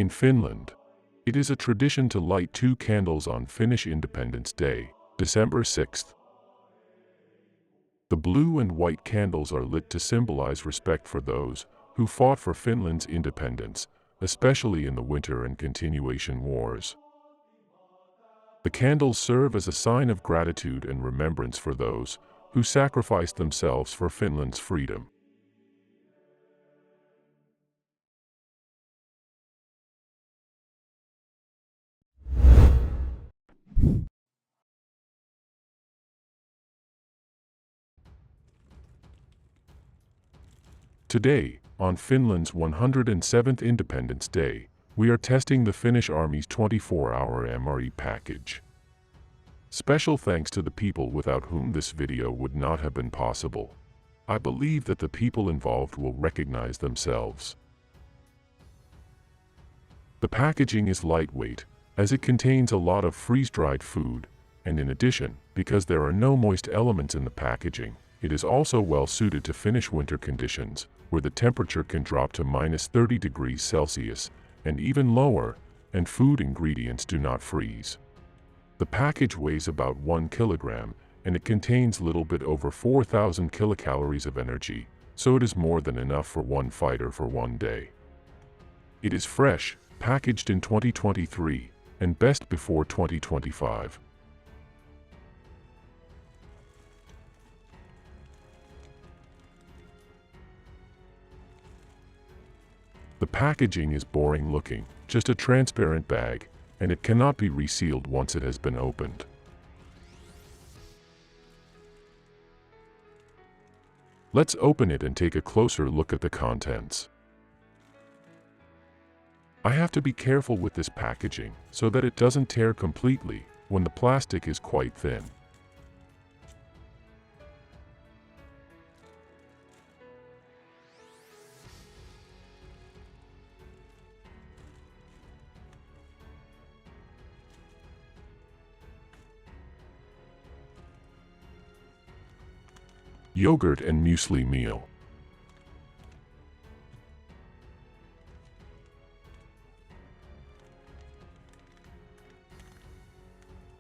In Finland, it is a tradition to light 2 candles on Finnish Independence Day, December 6th. The blue and white candles are lit to symbolize respect for those who fought for Finland's independence, especially in the Winter and Continuation Wars. The candles serve as a sign of gratitude and remembrance for those who sacrificed themselves for Finland's freedom. Today, on Finland's 107th Independence Day, we are testing the Finnish Army's 24-hour MRE package. Special thanks to the people without whom this video would not have been possible. I believe that the people involved will recognize themselves. The packaging is lightweight, as it contains a lot of freeze-dried food, and in addition, because there are no moist elements in the packaging, it is also well suited to Finnish winter conditions, where the temperature can drop to -30 degrees Celsius, and even lower, and food ingredients do not freeze. The package weighs about 1 kilogram, and it contains little bit over 4,000 kilocalories of energy, so it is more than enough for one fighter for one day. It is fresh, packaged in 2023, and best before 2025. The packaging is boring looking, just a transparent bag, and it cannot be resealed once it has been opened. Let's open it and take a closer look at the contents. I have to be careful with this packaging so that it doesn't tear completely when the plastic is quite thin. Yogurt and muesli meal.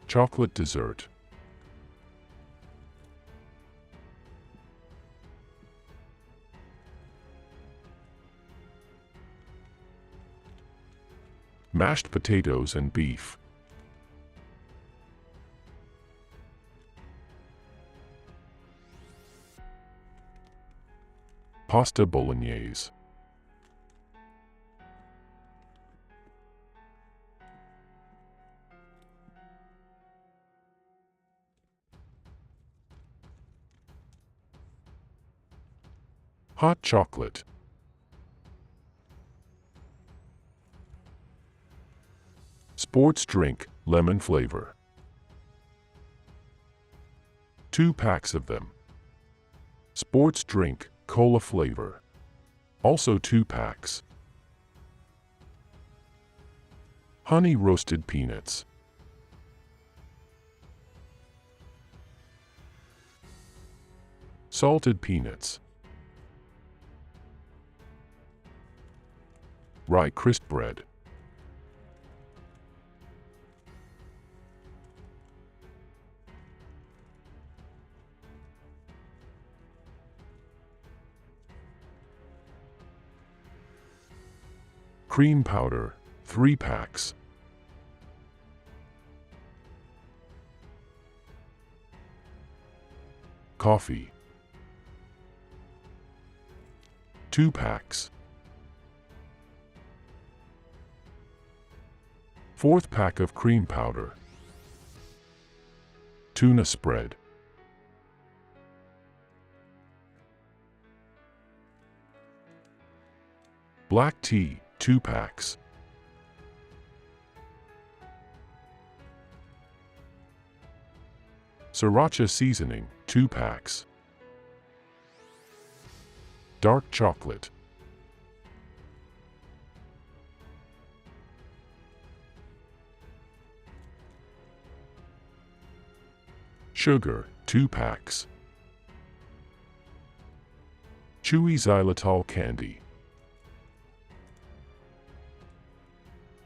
Chocolate dessert. Mashed potatoes and beef. Pasta bolognese. Hot chocolate. Sports drink, lemon flavor. 2 packs of them. Sports drink, cola flavor. Also 2 packs. Honey roasted peanuts. Salted peanuts. Rye crisp bread. Cream powder, 3 packs. Coffee. 2 packs. 4th pack of cream powder. Tuna spread. Black tea, 2 packs. Sriracha seasoning, 2 packs. Dark chocolate. Sugar, 2 packs. Chewy xylitol candy.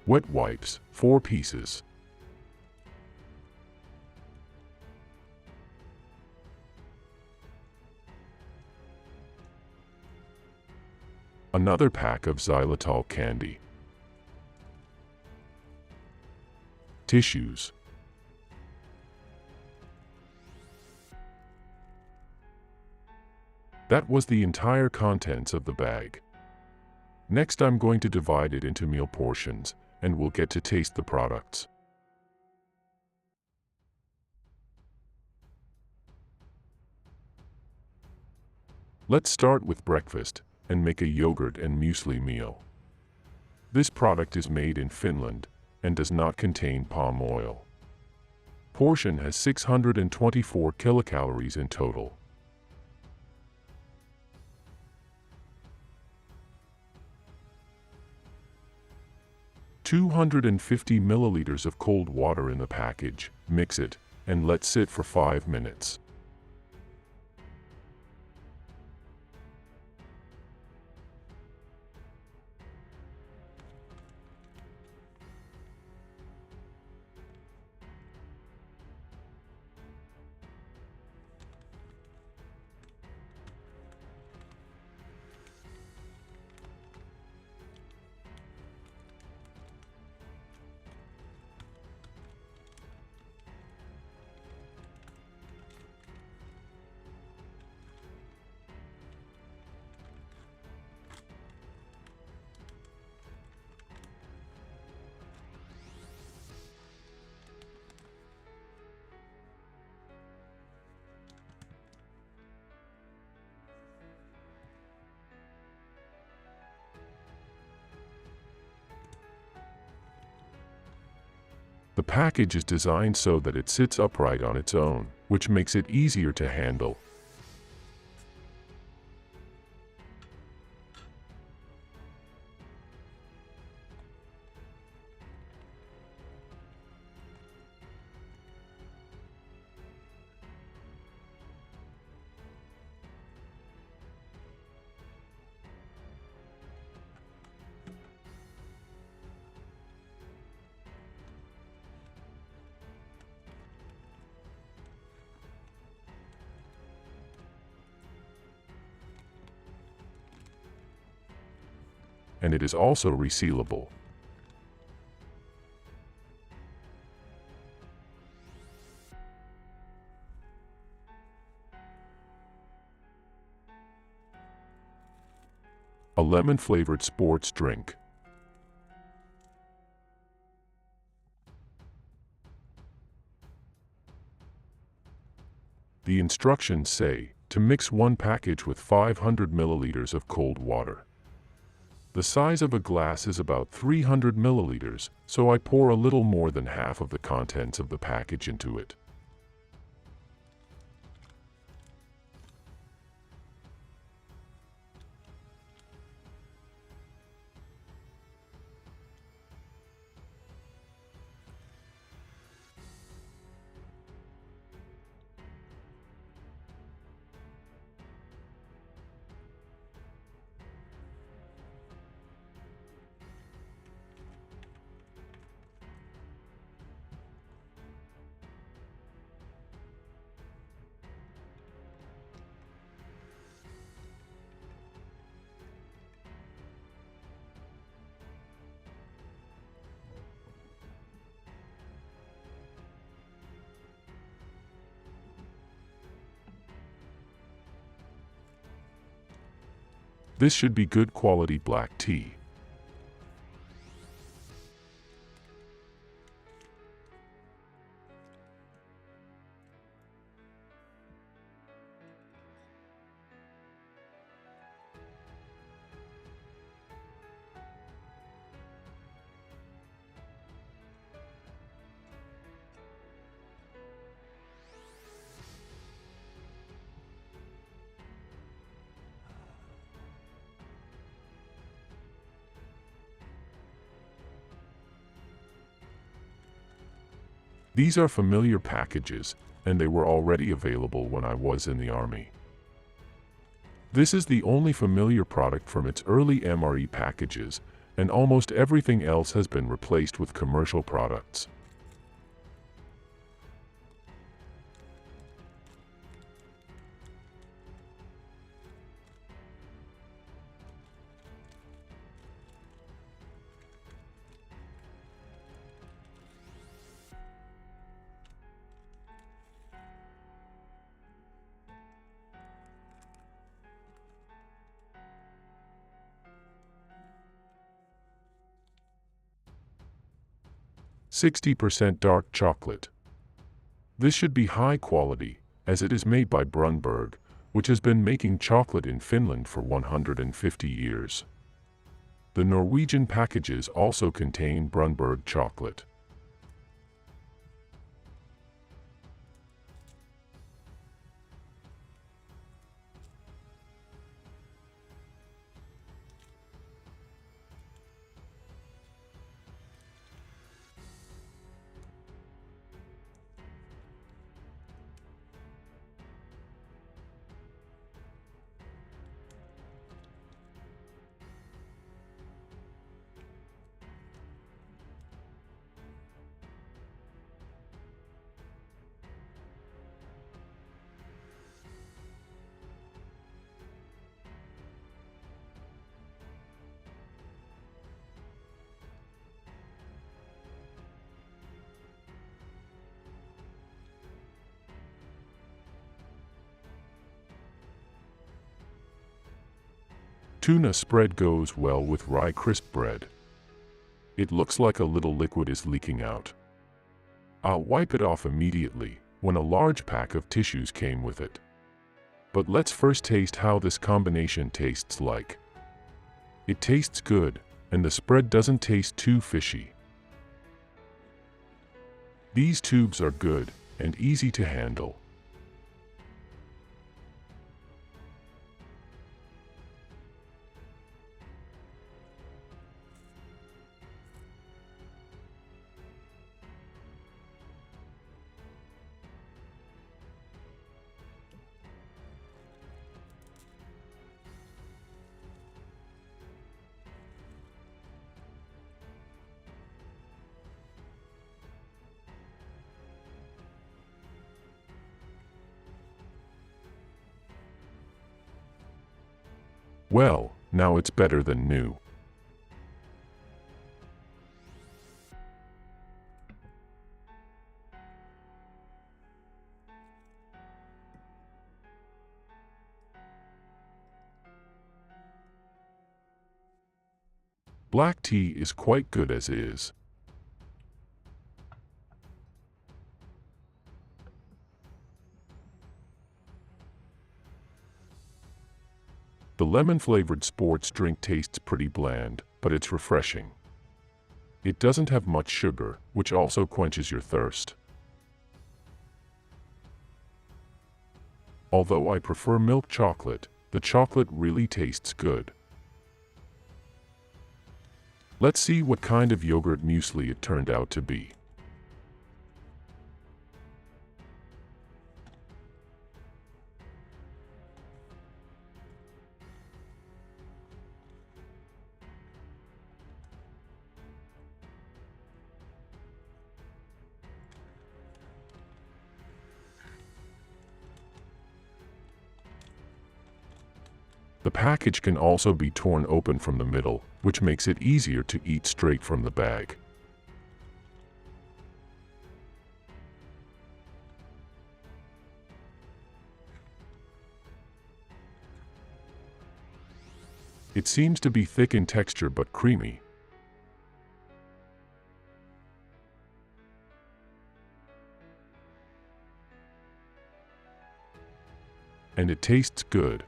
Wet wipes, 4 pieces. Another pack of xylitol candy. Tissues. That was the entire contents of the bag. Next, I'm going to divide it into meal portions, and we'll get to taste the products. Let's start with breakfast and make a yogurt and muesli meal. This product is made in Finland and does not contain palm oil. Portion has 624 kilocalories in total. "250 milliliters of cold water in the package. Mix it and let sit for 5 minutes. The package is designed so that it sits upright on its own, which makes it easier to handle. And it is also resealable. A lemon-flavored sports drink. The instructions say to mix one package with 500 milliliters of cold water. The size of a glass is about 300 milliliters, so I pour a little more than half of the contents of the package into it. This should be good quality black tea. These are familiar packages, and they were already available when I was in the army. This is the only familiar product from its early MRE packages, and almost everything else has been replaced with commercial products. "60% dark chocolate. This should be high quality, as it is made by Brunberg, which has been making chocolate in Finland for 150 years. The Norwegian packages also contain Brunberg chocolate. Tuna spread goes well with rye crisp bread. It looks like a little liquid is leaking out. I'll wipe it off immediately, when a large pack of tissues came with it. But let's first taste how this combination tastes like. It tastes good, and the spread doesn't taste too fishy. These tubes are good, and easy to handle. Well, now it's better than new. Black tea is quite good as is. The lemon-flavored sports drink tastes pretty bland, but it's refreshing. It doesn't have much sugar, which also quenches your thirst. Although I prefer milk chocolate, the chocolate really tastes good. Let's see what kind of yogurt muesli it turned out to be. The package can also be torn open from the middle, which makes it easier to eat straight from the bag. It seems to be thick in texture but creamy. And it tastes good.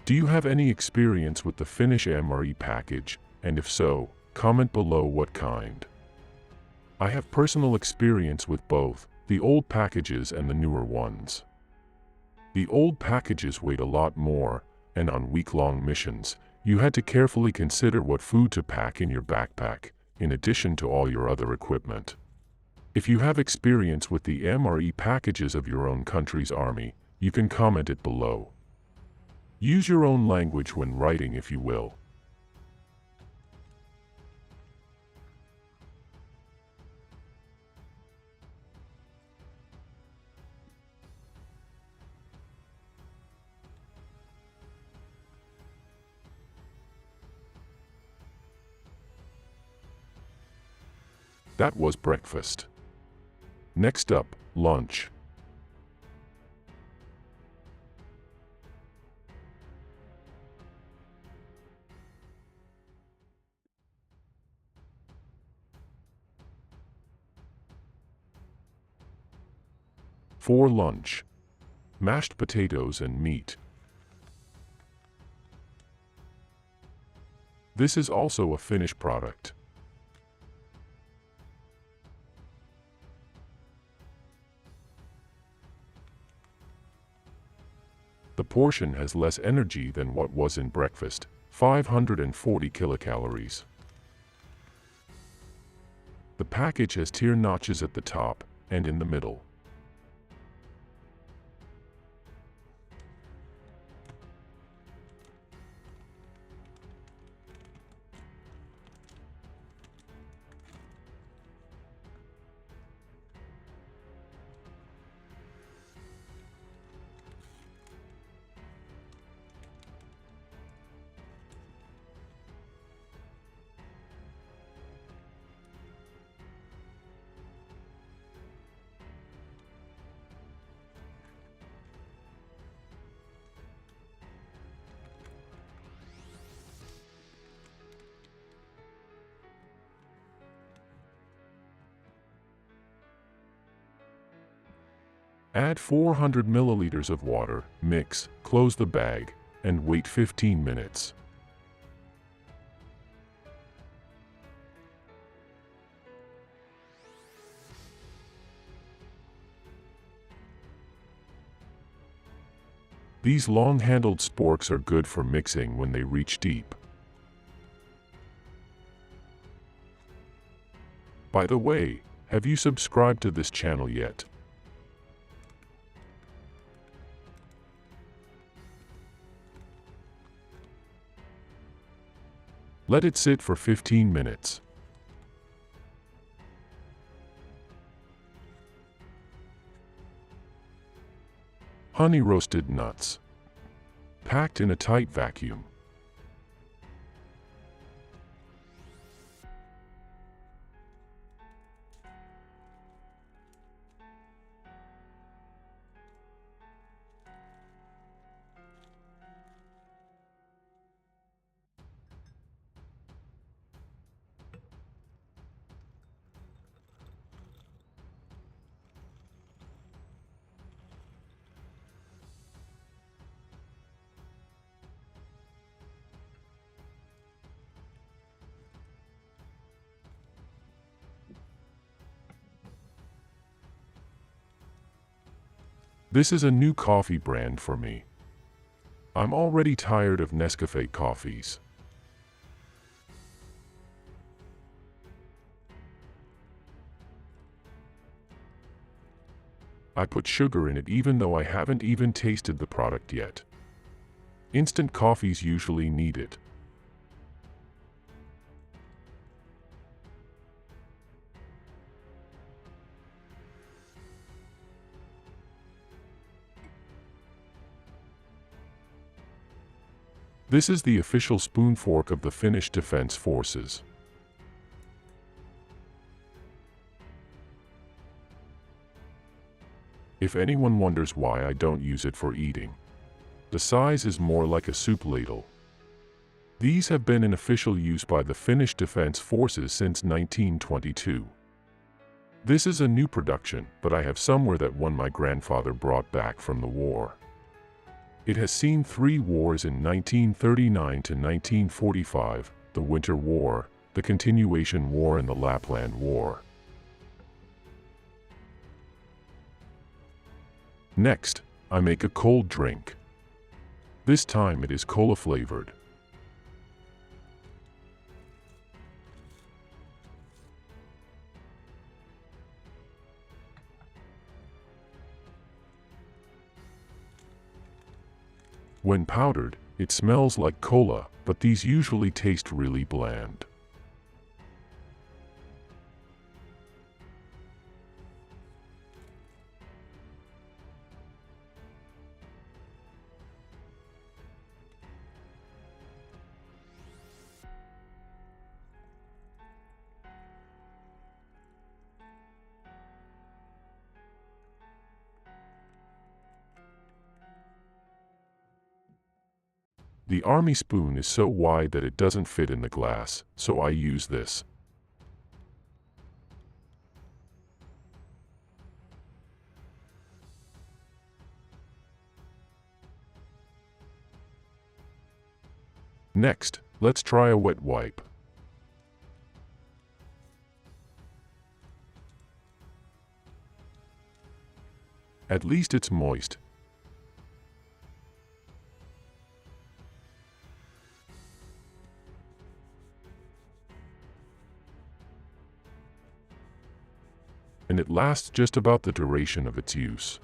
Do you have any experience with the Finnish MRE package, and if so, comment below what kind. I have personal experience with both, the old packages and the newer ones. The old packages weighed a lot more, and on week-long missions, you had to carefully consider what food to pack in your backpack, in addition to all your other equipment. If you have experience with the MRE packages of your own country's army, you can comment it below. Use your own language when writing if you will. That was breakfast. Next up, lunch. For lunch, mashed potatoes and meat. This is also a Finnish product. The portion has less energy than what was in breakfast, 540 kilocalories. The package has tier notches at the top and in the middle. Add 400 milliliters of water, mix, close the bag, and wait 15 minutes. These long-handled sporks are good for mixing when they reach deep. By the way, have you subscribed to this channel yet? Let it sit for 15 minutes. Honey roasted nuts. Packed in a tight vacuum. This is a new coffee brand for me. I'm already tired of Nescafe coffees. I put sugar in it even though I haven't even tasted the product yet. Instant coffees usually need it. This is the official spoon fork of the Finnish Defense Forces. If anyone wonders why I don't use it for eating, the size is more like a soup ladle. These have been in official use by the Finnish Defense Forces since 1922. This is a new production, but I have somewhere that one my grandfather brought back from the war. It has seen 3 wars in 1939 to 1945, the Winter War, the Continuation War and the Lapland War. Next, I make a cold drink. This time it is cola flavored. When powdered, it smells like cola, but these usually taste really bland. The army spoon is so wide that it doesn't fit in the glass, so I use this. Next, let's try a wet wipe. At least it's moist. And it lasts just about the duration of its use.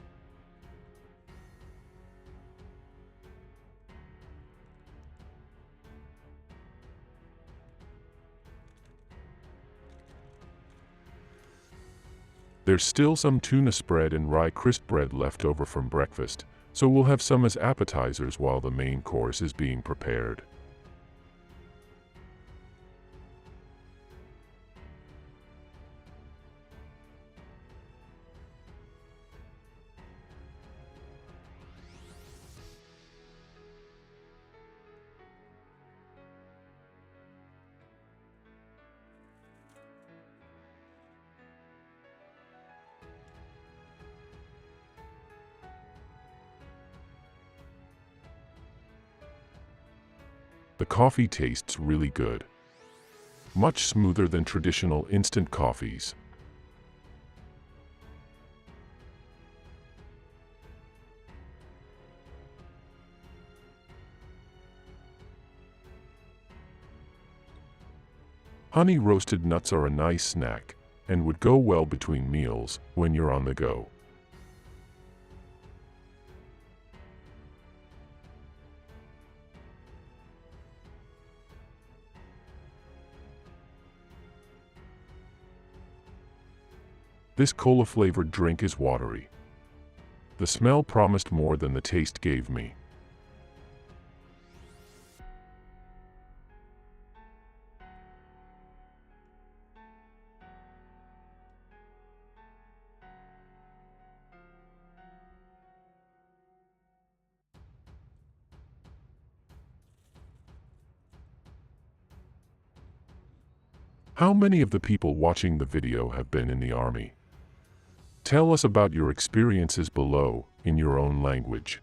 There's still some tuna spread and rye crisp bread left over from breakfast, so we'll have some as appetizers while the main course is being prepared. The coffee tastes really good. Much smoother than traditional instant coffees. Honey roasted nuts are a nice snack, and would go well between meals when you're on the go. This cola-flavored drink is watery. The smell promised more than the taste gave me. How many of the people watching the video have been in the army? Tell us about your experiences below, in your own language.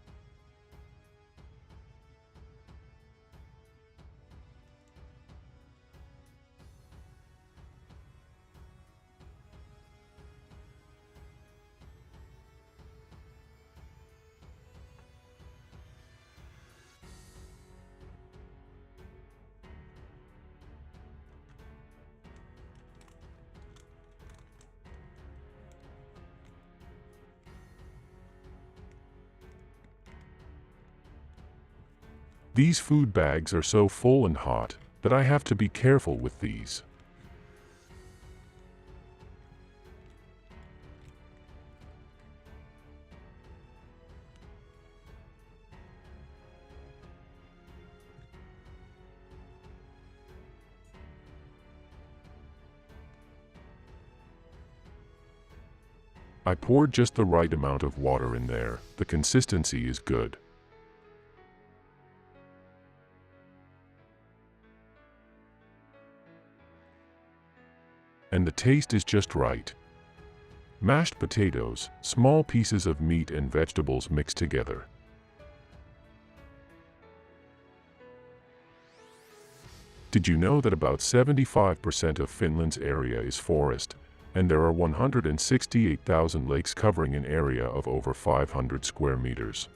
These food bags are so full and hot that I have to be careful with these. I poured just the right amount of water in there. The consistency is good. And the taste is just right. Mashed potatoes, small pieces of meat and vegetables mixed together. Did you know that about 75% of Finland's area is forest, and there are 168,000 lakes covering an area of over 500 square meters?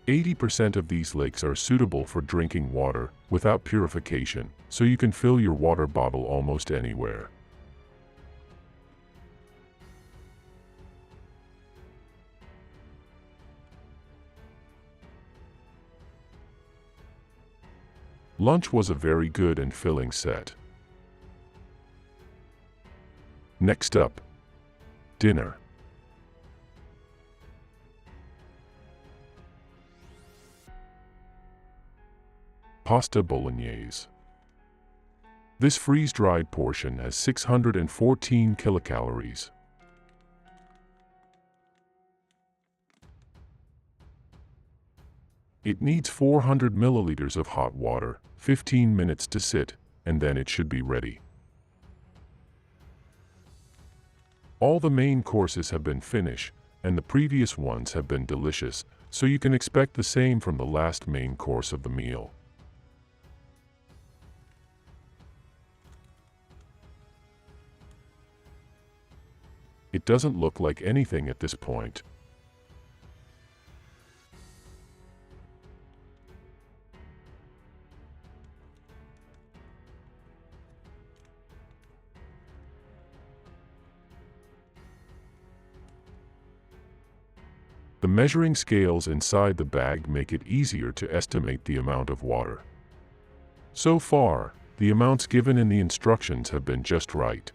80% of these lakes are suitable for drinking water without purification, so you can fill your water bottle almost anywhere. Lunch was a very good and filling set. Next up, dinner. Pasta bolognese. This freeze-dried portion has 614 kilocalories. It needs 400 milliliters of hot water, 15 minutes to sit, and then it should be ready. All the main courses have been Finnish, and the previous ones have been delicious, so you can expect the same from the last main course of the meal. It doesn't look like anything at this point. The measuring scales inside the bag make it easier to estimate the amount of water. So far, the amounts given in the instructions have been just right.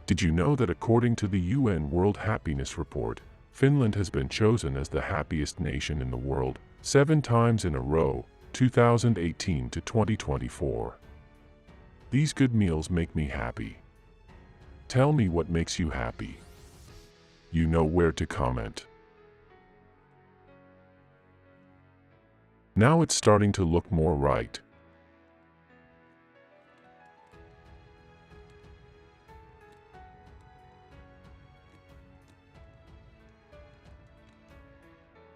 Did you know that according to the UN World Happiness Report, Finland has been chosen as the happiest nation in the world 7 times in a row, 2018 to 2024? These good meals make me happy. Tell me what makes you happy. You know where to comment. Now it's starting to look more right.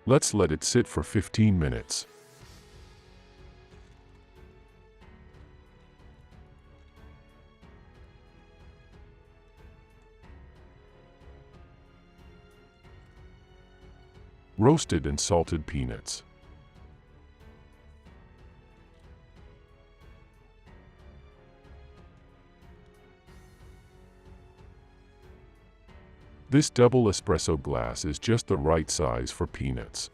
Let's let it sit for 15 minutes. Roasted and salted peanuts. This double espresso glass is just the right size for peanuts.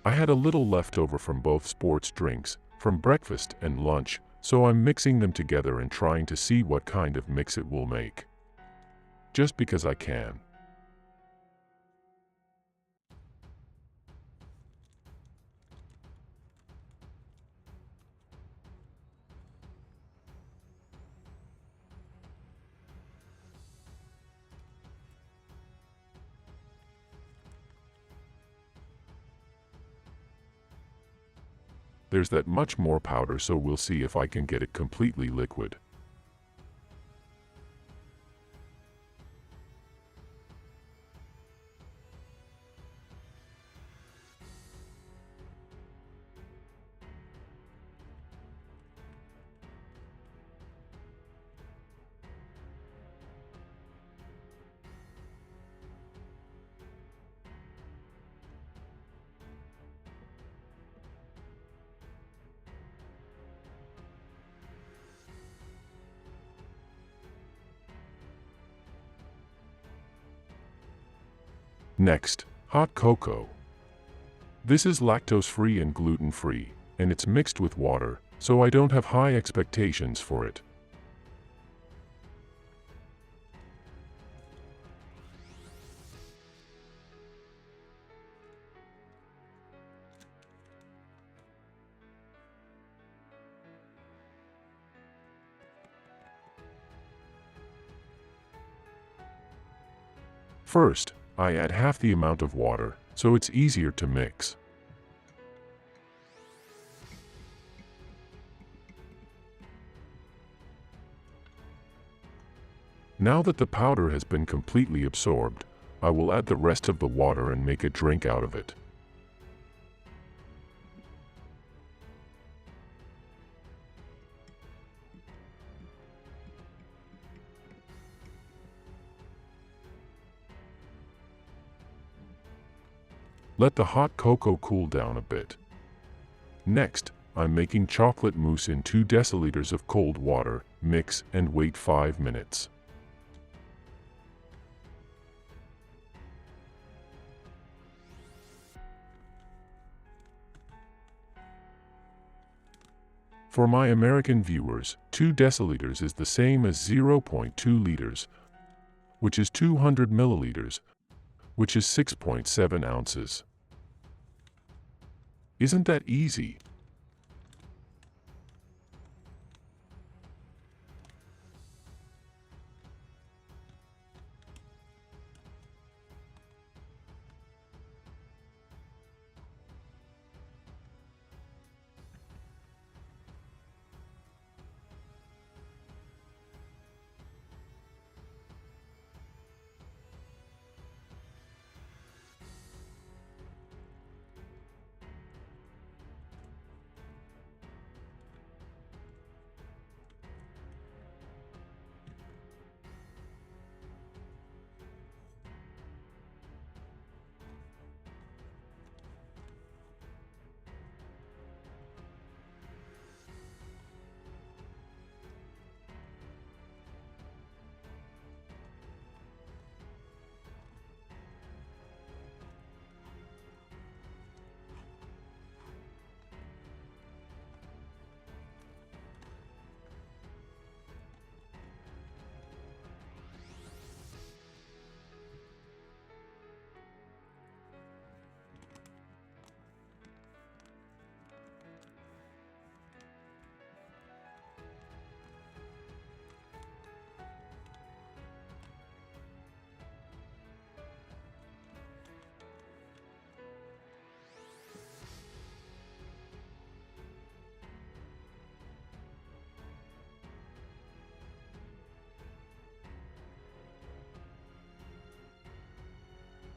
I had a little leftover from both sports drinks, from breakfast and lunch, so I'm mixing them together and trying to see what kind of mix it will make. Just because I can. There's that much more powder, so we'll see if I can get it completely liquid. Next, hot cocoa. This is lactose-free and gluten-free, and it's mixed with water, so I don't have high expectations for it. First, I add half the amount of water, so it's easier to mix. Now that the powder has been completely absorbed, I will add the rest of the water and make a drink out of it. Let the hot cocoa cool down a bit. Next, I'm making chocolate mousse in 2 deciliters of cold water. Mix and wait 5 minutes. For my American viewers, 2 deciliters is the same as 0.2 liters, which is 200 milliliters, which is 6.7 ounces. Isn't that easy?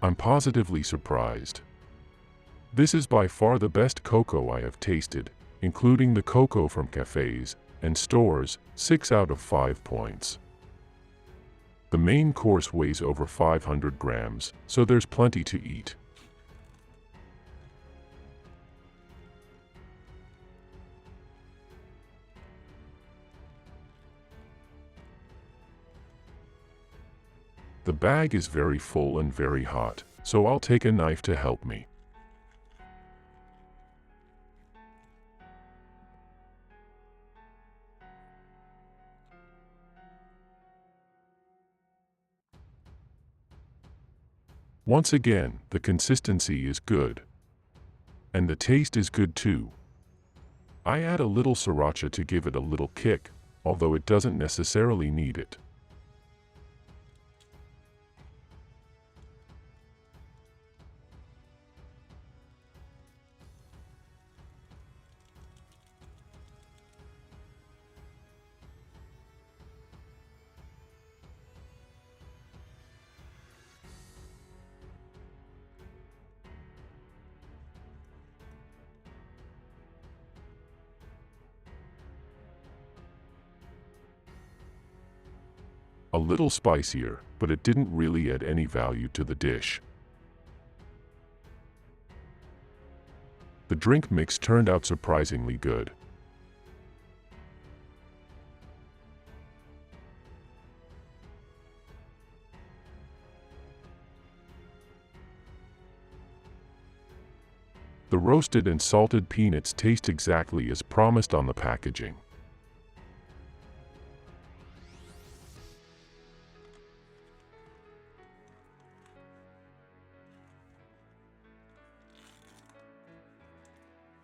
I'm positively surprised. This is by far the best cocoa I have tasted, including the cocoa from cafes and stores. 6 out of 5 points. The main course weighs over 500 grams, so there's plenty to eat. The bag is very full and very hot, so I'll take a knife to help me. Once again, the consistency is good. And the taste is good too. I add a little sriracha to give it a little kick, although it doesn't necessarily need it. A little spicier, but it didn't really add any value to the dish. The drink mix turned out surprisingly good. The roasted and salted peanuts taste exactly as promised on the packaging.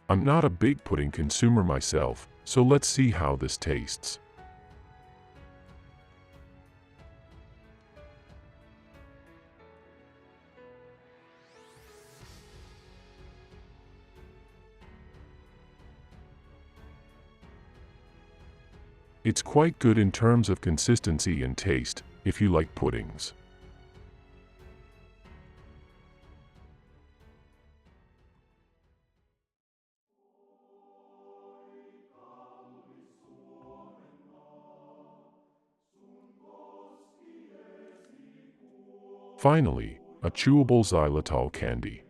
I'm not a big pudding consumer myself, so let's see how this tastes. It's quite good in terms of consistency and taste, if you like puddings. Finally, a chewable xylitol candy.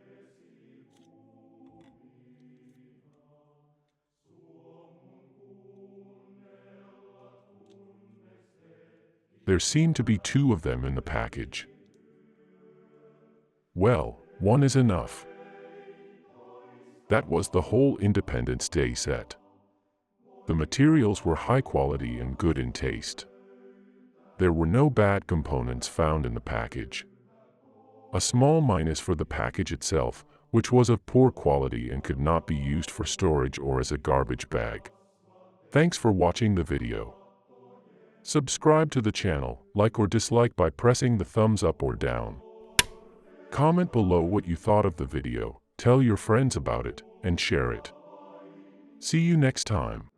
There seem to be 2 of them in the package. Well, 1 is enough. That was the whole Independence Day set. The materials were high quality and good in taste. There were no bad components found in the package. A small minus for the package itself, which was of poor quality and could not be used for storage or as a garbage bag. Thanks for watching the video. Subscribe to the channel, like or dislike by pressing the thumbs up or down. Comment below what you thought of the video, tell your friends about it, and share it. See you next time.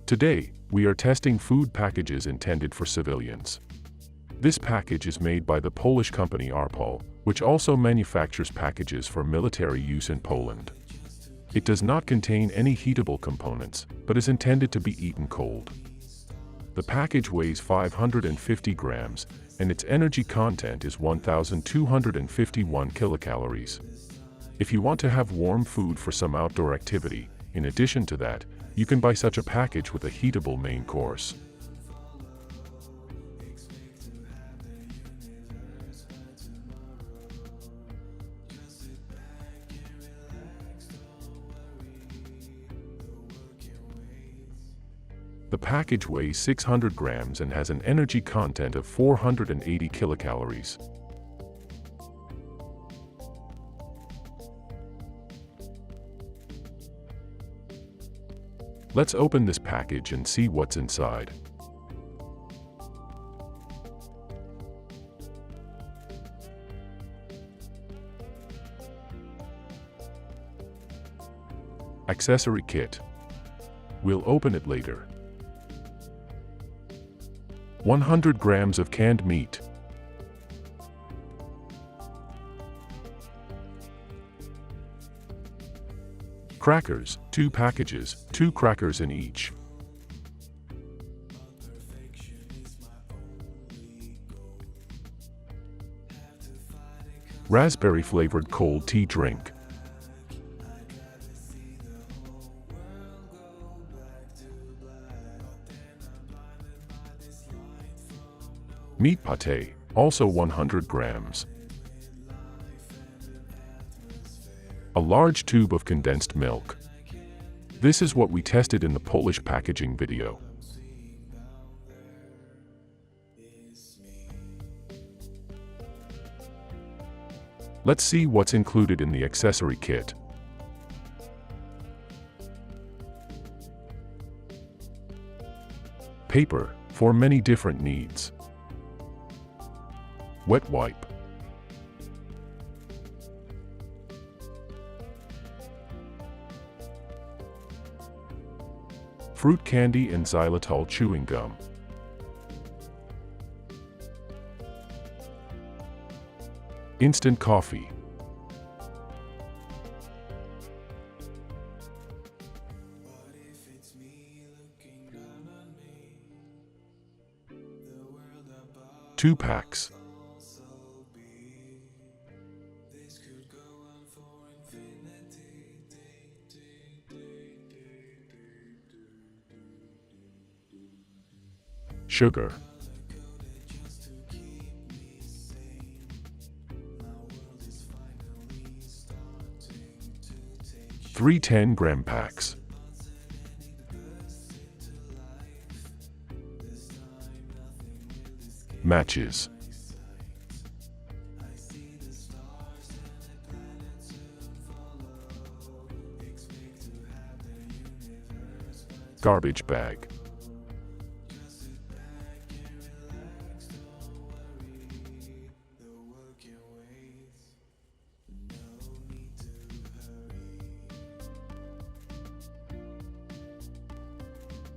Today, we are testing food packages intended for civilians. This package is made by the Polish company Arpol, which also manufactures packages for military use in Poland. It does not contain any heatable components, but is intended to be eaten cold. The package weighs 550 grams, and its energy content is 1,251 kilocalories. If you want to have warm food for some outdoor activity, in addition to that, you can buy such a package with a heatable main course. The package weighs 600 grams and has an energy content of 480 kilocalories. Let's open this package and see what's inside. Accessory kit. We'll open it later. 100 grams of canned meat. Crackers, 2 packages, 2 crackers in each. Raspberry flavored cold tea drink. Meat pate, also 100 grams. A large tube of condensed milk. This is what we tested in the Polish packaging video. Let's see what's included in the accessory kit. Paper, for many different needs. Wet wipe. Fruit candy and xylitol chewing gum. Instant coffee. Two packs. Sugar. 3 10-gram packs. Matches. Garbage bag.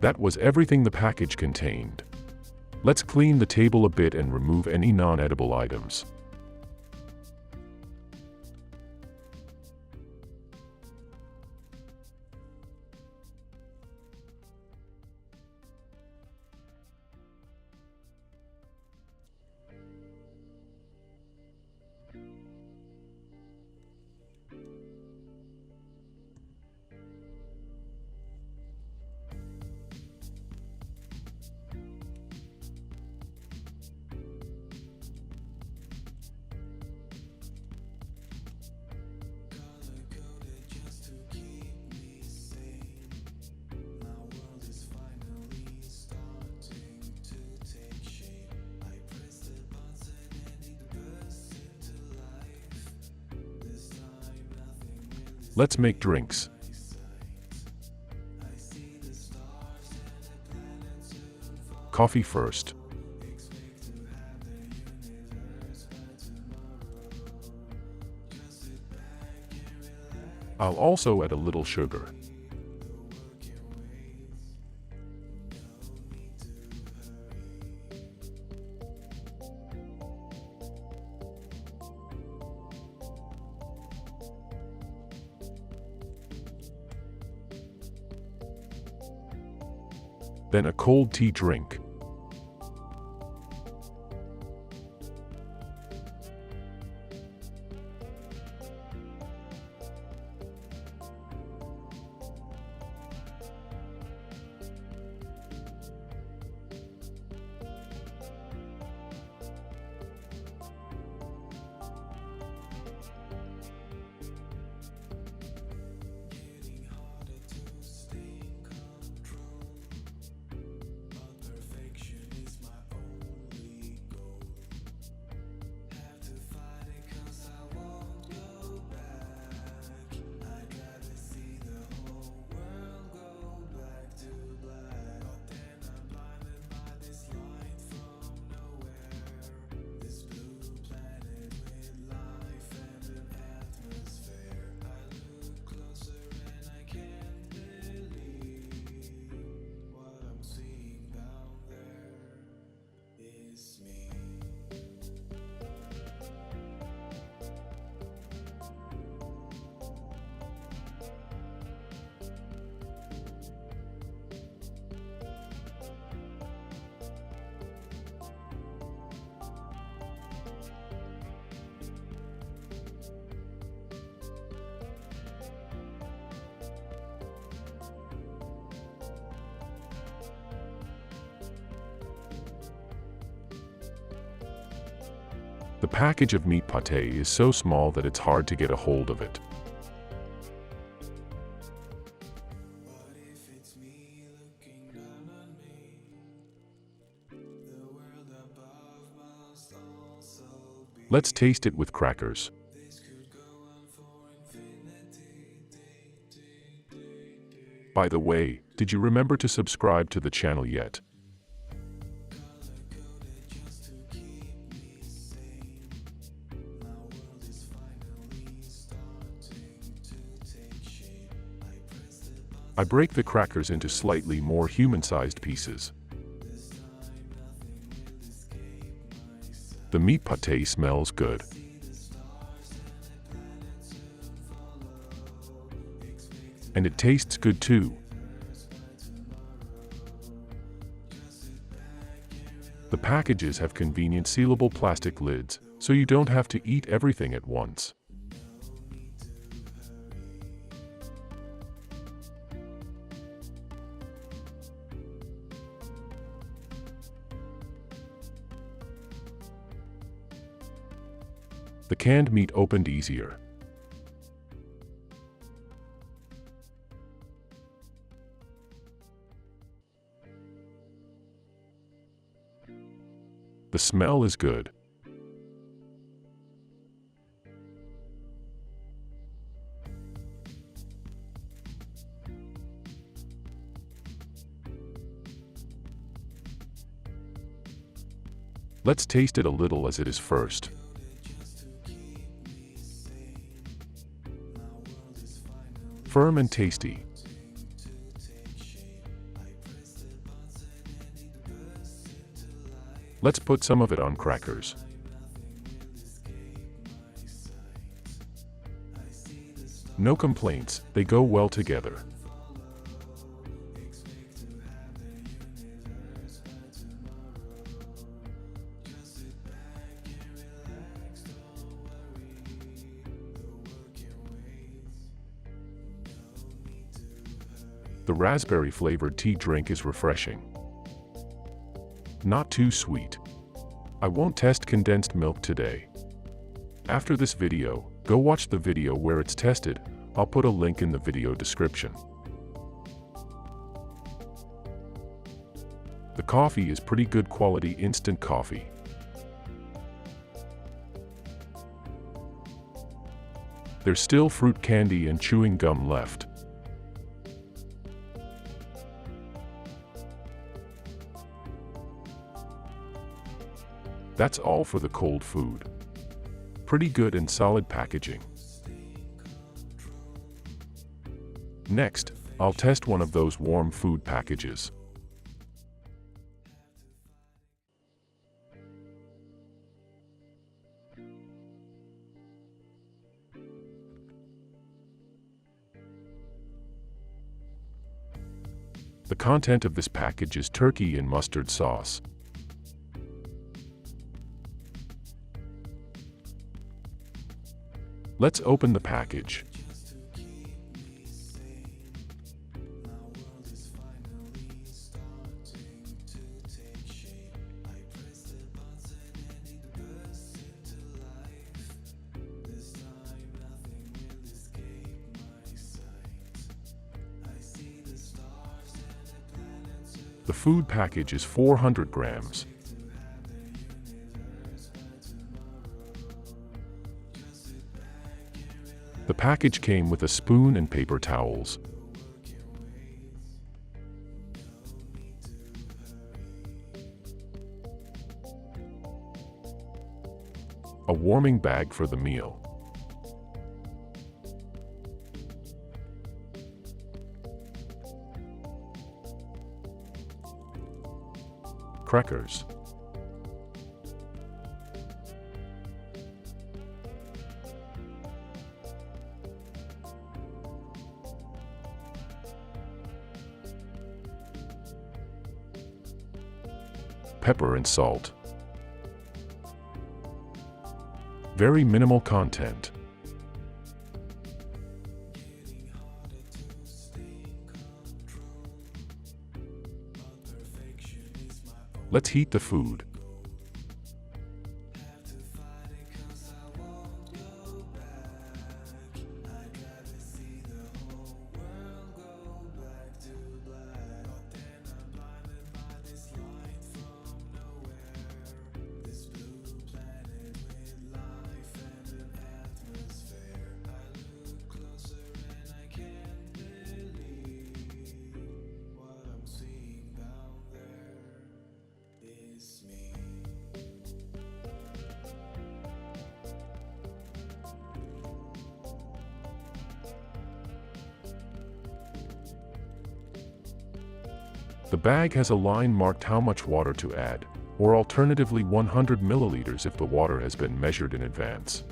That was everything the package contained. Let's clean the table a bit and remove any non-edible items. Let's make drinks. Coffee first. I'll also add a little sugar. Then a cold tea drink. The package of meat pâté is so small that it's hard to get a hold of it. Let's taste it with crackers. By the way, did you remember to subscribe to the channel yet? I break the crackers into slightly more human-sized pieces. The meat pâté smells good. And it tastes good too. The packages have convenient sealable plastic lids, so you don't have to eat everything at once. The canned meat opened easier. The smell is good. Let's taste it a little as it is first. Firm and tasty. Let's put some of it on crackers. No complaints, they go well together. The raspberry-flavored tea drink is refreshing. Not too sweet. I won't test condensed milk today. After this video, go watch the video where it's tested. I'll put a link in the video description. The coffee is pretty good quality instant coffee. There's still fruit candy and chewing gum left. That's all for the cold food. Pretty good and solid packaging. Next, I'll test one of those warm food packages. The content of this package is turkey and mustard sauce. Let's open the package. The food package is 400 grams. The package came with a spoon and paper towels. A warming bag for the meal. Crackers. Pepper and salt. Very minimal content. Let's heat the food. The bag has a line marked how much water to add, or alternatively 100 milliliters if the water has been measured in advance.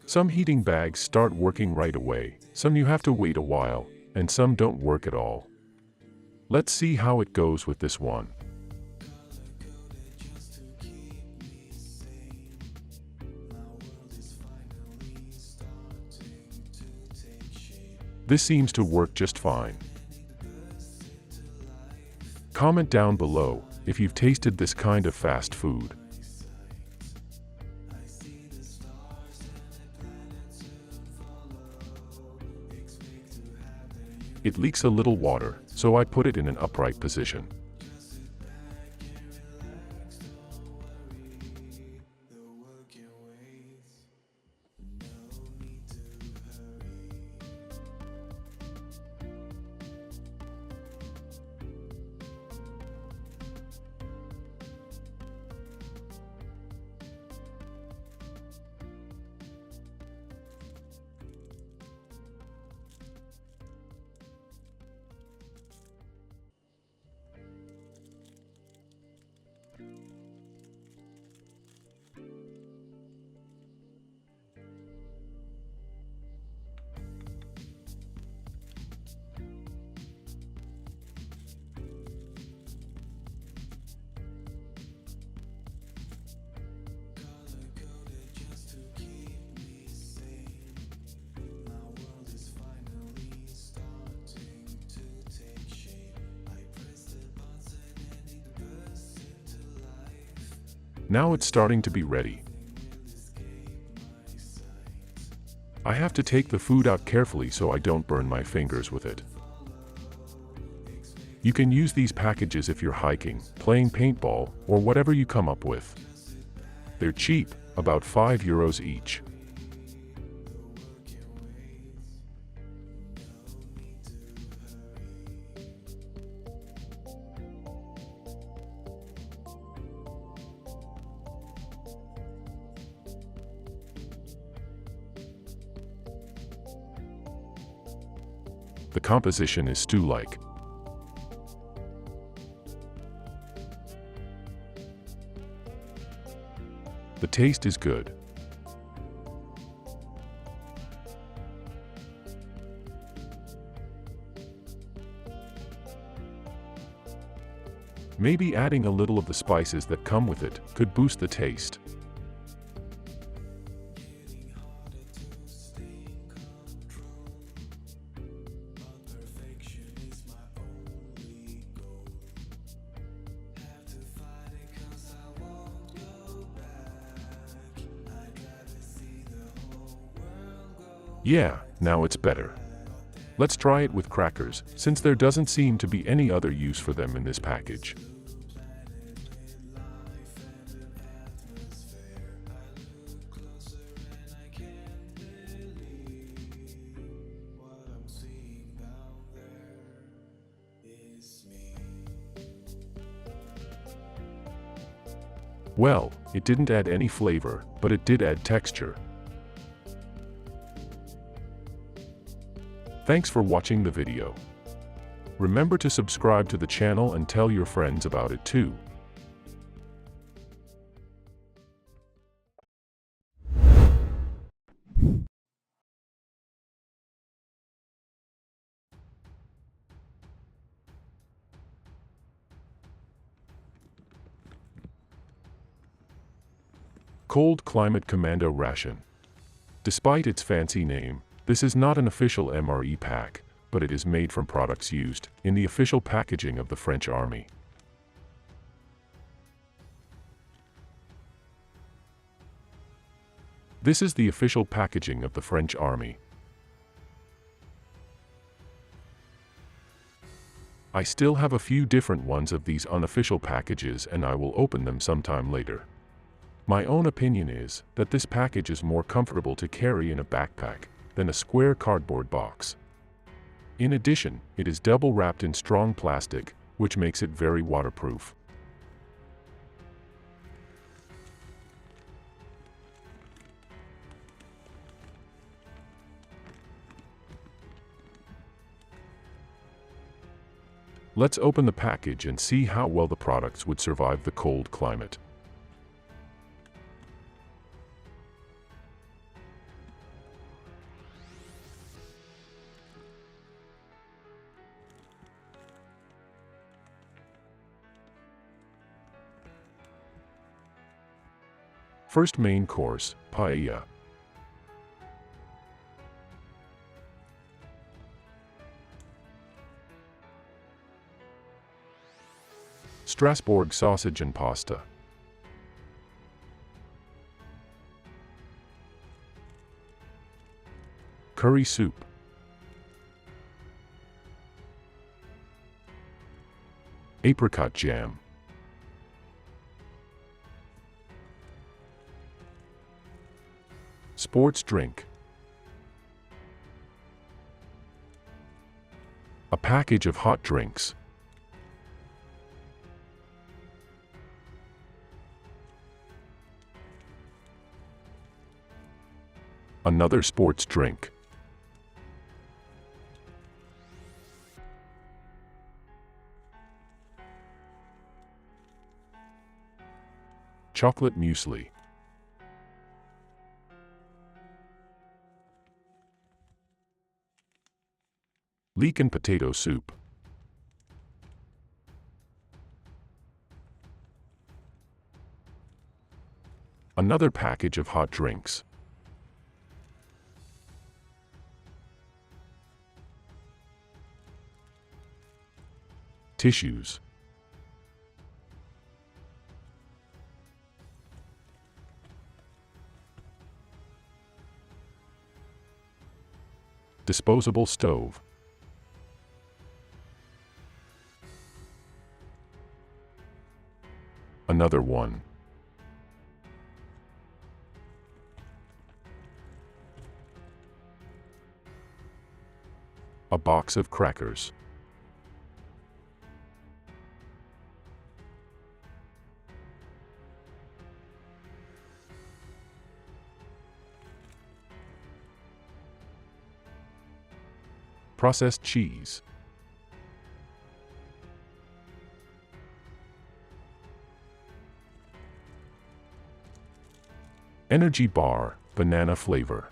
Some heating bags start working right away, some you have to wait a while, and some don't work at all. Let's see how it goes with this one. This seems to work just fine. Comment down below if you've tasted this kind of fast food. It leaks a little water, so I put it in an upright position. Now it's starting to be ready. I have to take the food out carefully so I don't burn my fingers with it. You can use these packages if you're hiking, playing paintball, or whatever you come up with. They're cheap, about €5 each. The composition is stew-like. The taste is good. Maybe adding a little of the spices that come with it could boost the taste. Yeah, now it's better. Let's try it with crackers, since there doesn't seem to be any other use for them in this package. Well, it didn't add any flavor, but it did add texture. Thanks for watching the video. Remember to subscribe to the channel and tell your friends about it too. Cold Climate Commando Ration. Despite its fancy name, this is not an official MRE pack, but it is made from products used in the official packaging of the French Army. This is the official packaging of the French Army. I still have a few different ones of these unofficial packages and I will open them sometime later. My own opinion is that this package is more comfortable to carry in a backpack than a square cardboard box. In addition, it is double wrapped in strong plastic, which makes it very waterproof. Let's open the package and see how well the products would survive the cold climate. First main course, paella. Strasbourg sausage and pasta. Curry soup. Apricot jam. Sports drink. A package of hot drinks. Another sports drink. Chocolate muesli. Leek and potato soup. Another package of hot drinks. Tissues. Disposable stove. Another one. A box of crackers. Processed cheese. Energy bar, banana flavor.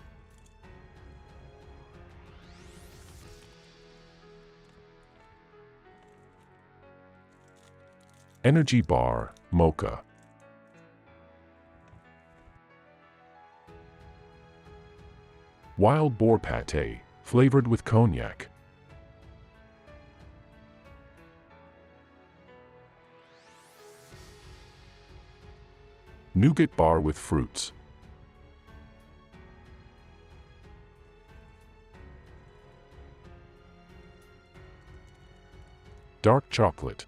Energy bar, mocha. Wild boar pâté, flavored with cognac. Nougat bar with fruits. Dark chocolate.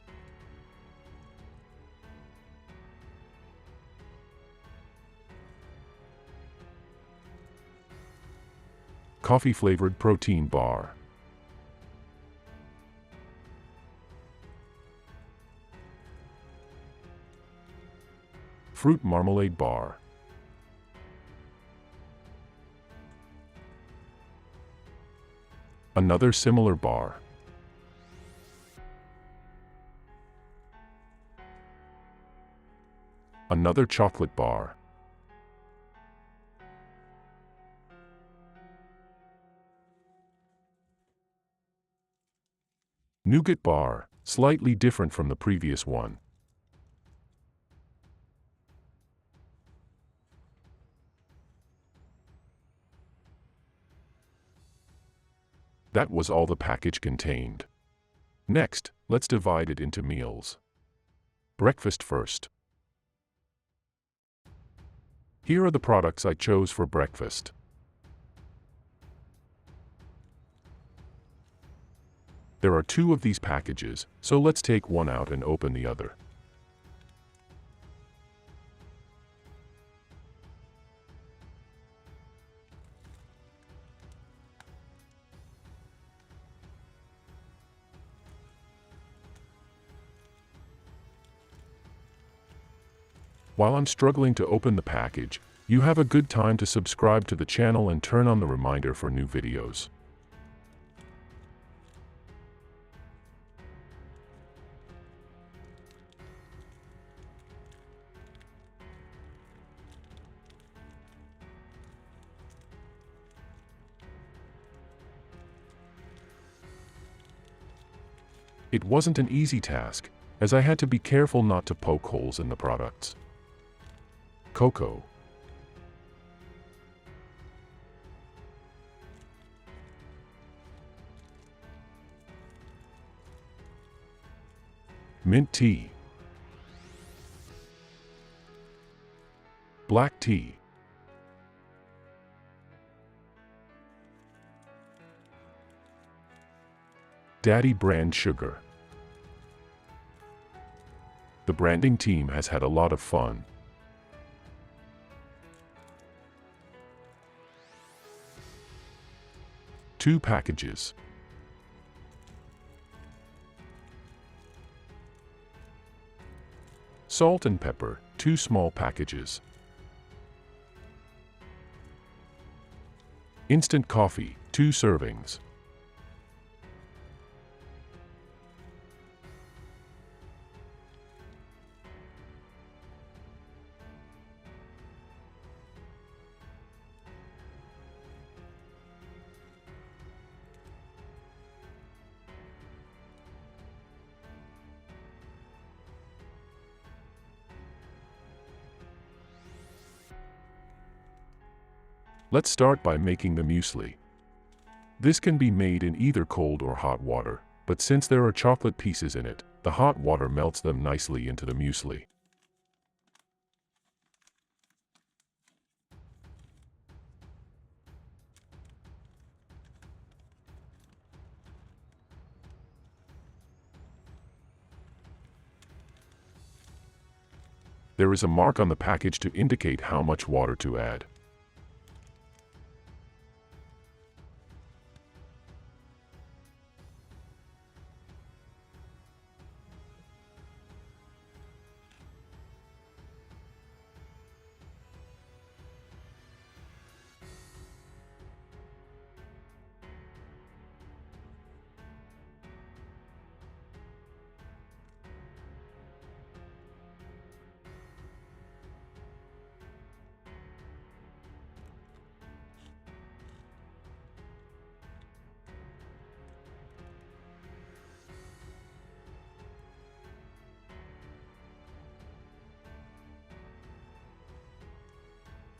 Coffee-flavored protein bar. Fruit marmalade bar. Another similar bar. Another chocolate bar. Nougat bar, slightly different from the previous one. That was all the package contained. Next, let's divide it into meals. Breakfast first. Here are the products I chose for breakfast. There are 2 of these packages, so let's take one out and open the other. While I'm struggling to open the package, you have a good time to subscribe to the channel and turn on the reminder for new videos. It wasn't an easy task, as I had to be careful not to poke holes in the products. Cocoa. Mint tea. Black tea. Daddy brand sugar. The branding team has had a lot of fun. Two packages. Salt and pepper, 2 small packages. Instant coffee, 2 servings. Let's start by making the muesli. This can be made in either cold or hot water, but since there are chocolate pieces in it, the hot water melts them nicely into the muesli. There is a mark on the package to indicate how much water to add.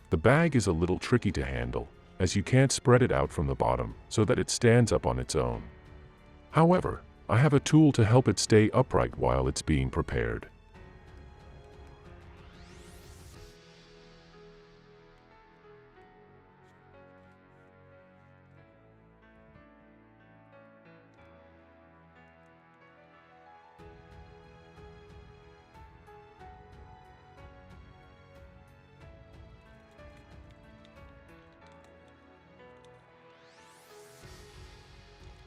The bag is a little tricky to handle, as you can't spread it out from the bottom so that it stands up on its own. However, I have a tool to help it stay upright while it's being prepared.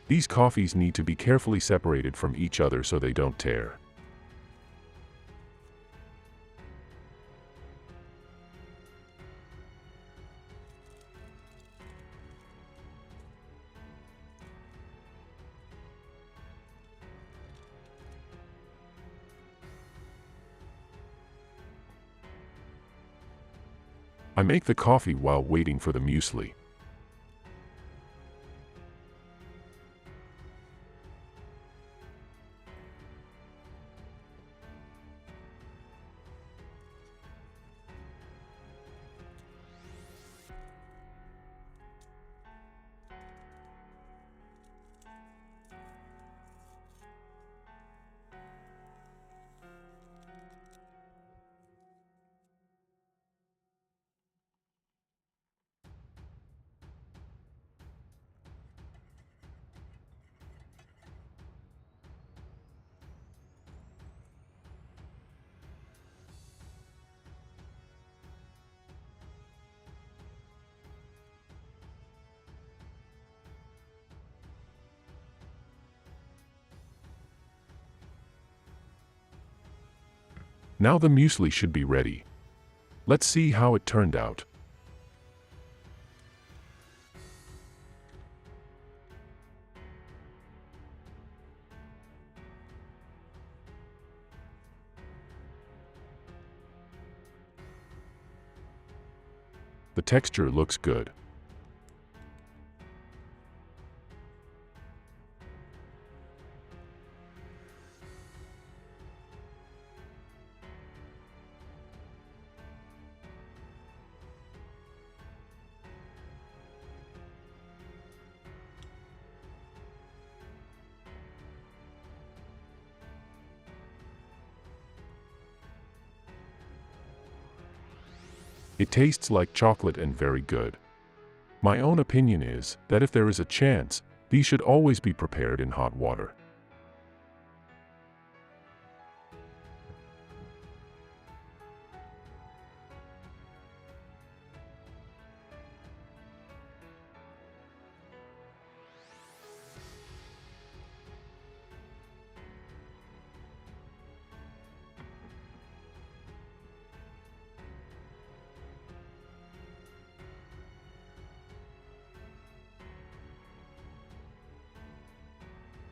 These coffees need to be carefully separated from each other so they don't tear. I make the coffee while waiting for the muesli. Now the muesli should be ready. Let's see how it turned out. The texture looks good. It tastes like chocolate and very good. My own opinion is that if there is a chance, these should always be prepared in hot water.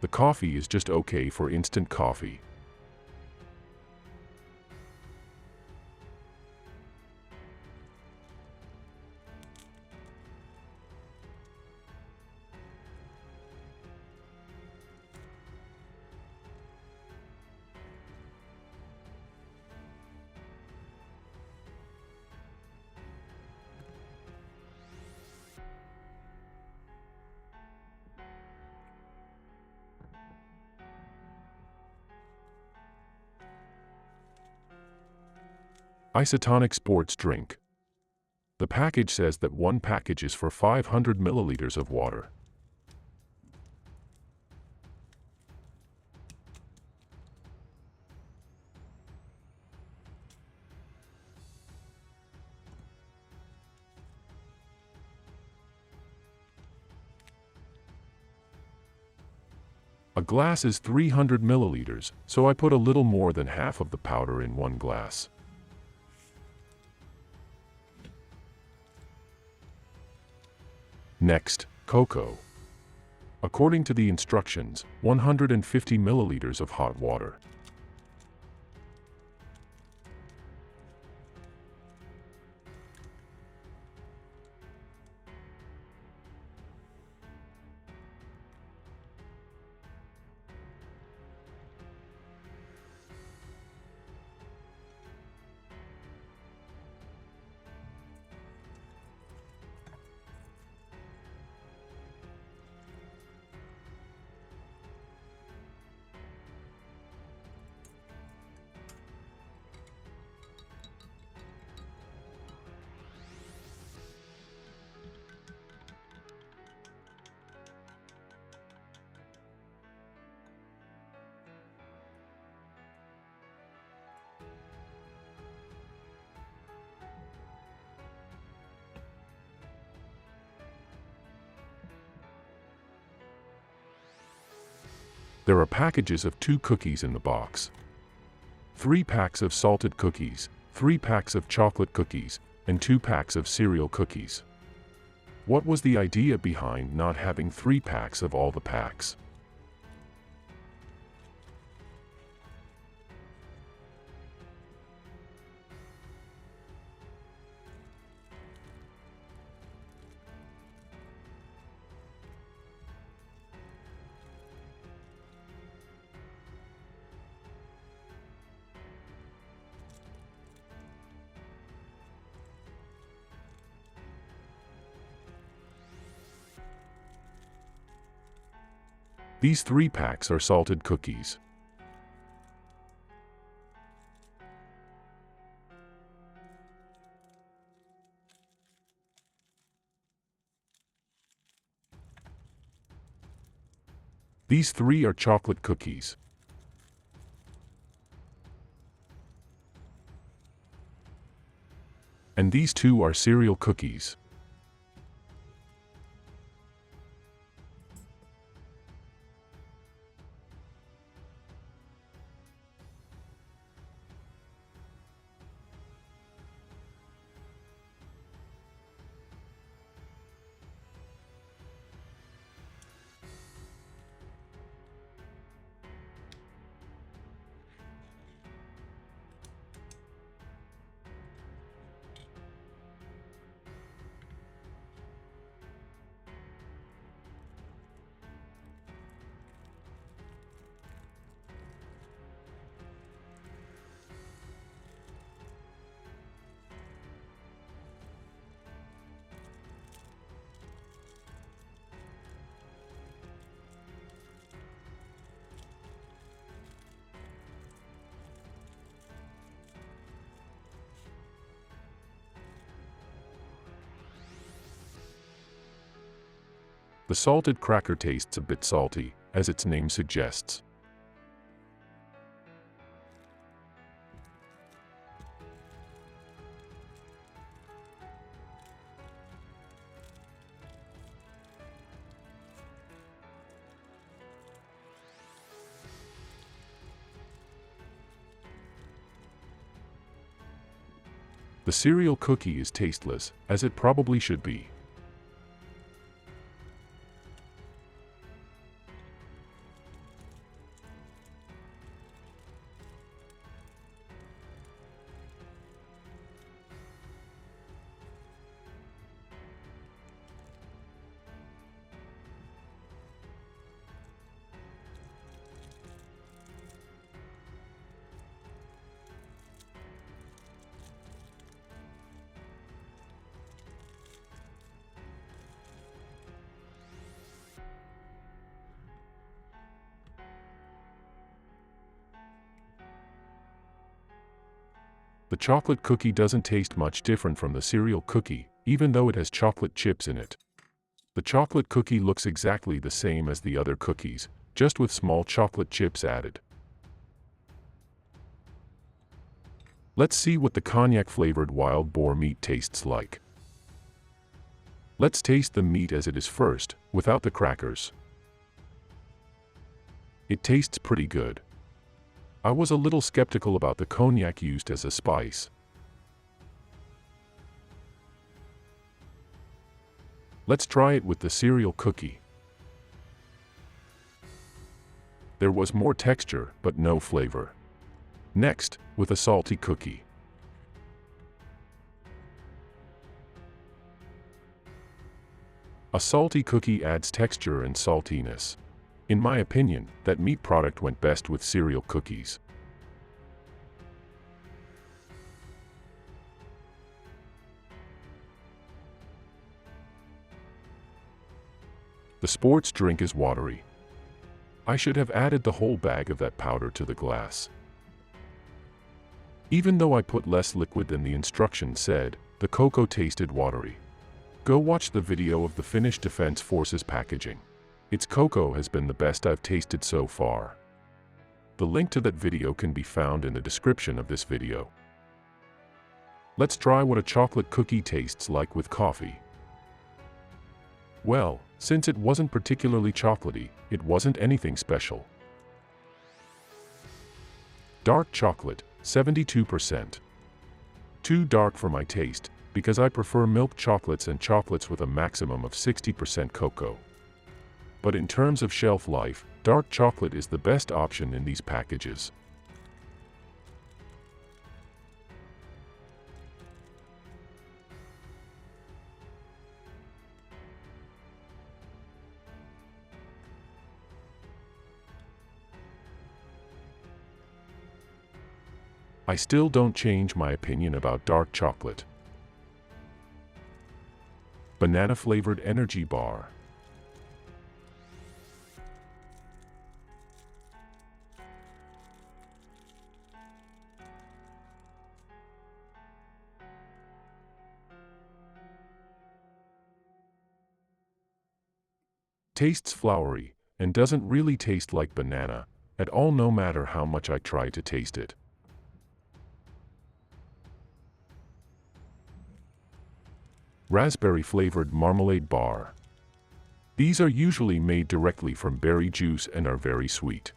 The coffee is just okay for instant coffee. Isotonic sports drink. The package says that one package is for 500 milliliters of water. A glass is 300 milliliters, so I put a little more than half of the powder in one glass. Next, cocoa. According to the instructions, 150 milliliters of hot water. There are packages of 2 cookies in the box. 3 packs of salted cookies, 3 packs of chocolate cookies, and 2 packs of cereal cookies. What was the idea behind not having 3 packs of all the packs? These 3 packs are salted cookies. These 3 are chocolate cookies. And these 2 are cereal cookies. The salted cracker tastes a bit salty, as its name suggests. The cereal cookie is tasteless, as it probably should be. chocolate cookie doesn't taste much different from the cereal cookie, even though it has chocolate chips in it. The chocolate cookie looks exactly the same as the other cookies, just with small chocolate chips added. Let's see what the cognac-flavored wild boar meat tastes like. Let's taste the meat as it is first, without the crackers. It tastes pretty good. I was a little skeptical about the cognac used as a spice. Let's try it with the cereal cookie. There was more texture, but no flavor. Next, with a salty cookie. A salty cookie adds texture and saltiness. In my opinion, that meat product went best with cereal cookies. The sports drink is watery. I should have added the whole bag of that powder to the glass. Even though I put less liquid than the instructions said, the cocoa tasted watery. Go watch the video of the Finnish Defense Forces packaging. Its cocoa has been the best I've tasted so far. The link to that video can be found in the description of this video. Let's try what a chocolate cookie tastes like with coffee. Well, since it wasn't particularly chocolatey, it wasn't anything special. Dark chocolate, 72%. Too dark for my taste, because I prefer milk chocolates and chocolates with a maximum of 60% cocoa. But in terms of shelf life, dark chocolate is the best option in these packages. I still don't change my opinion about dark chocolate. Banana-flavored energy bar. Tastes flowery, and doesn't really taste like banana at all, no matter how much I try to taste it. Raspberry-flavored marmalade bar. These are usually made directly from berry juice and are very sweet.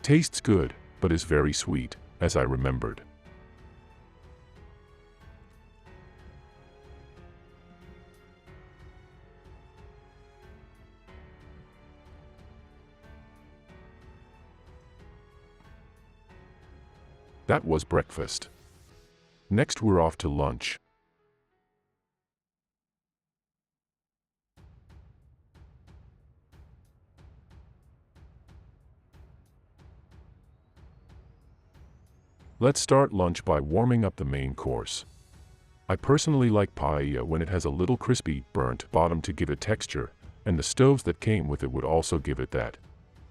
Tastes good, but is very sweet, as I remembered. That was breakfast. Next we're off to lunch. Let's start lunch by warming up the main course. I personally like paella when it has a little crispy, burnt bottom to give it texture, and the stoves that came with it would also give it that.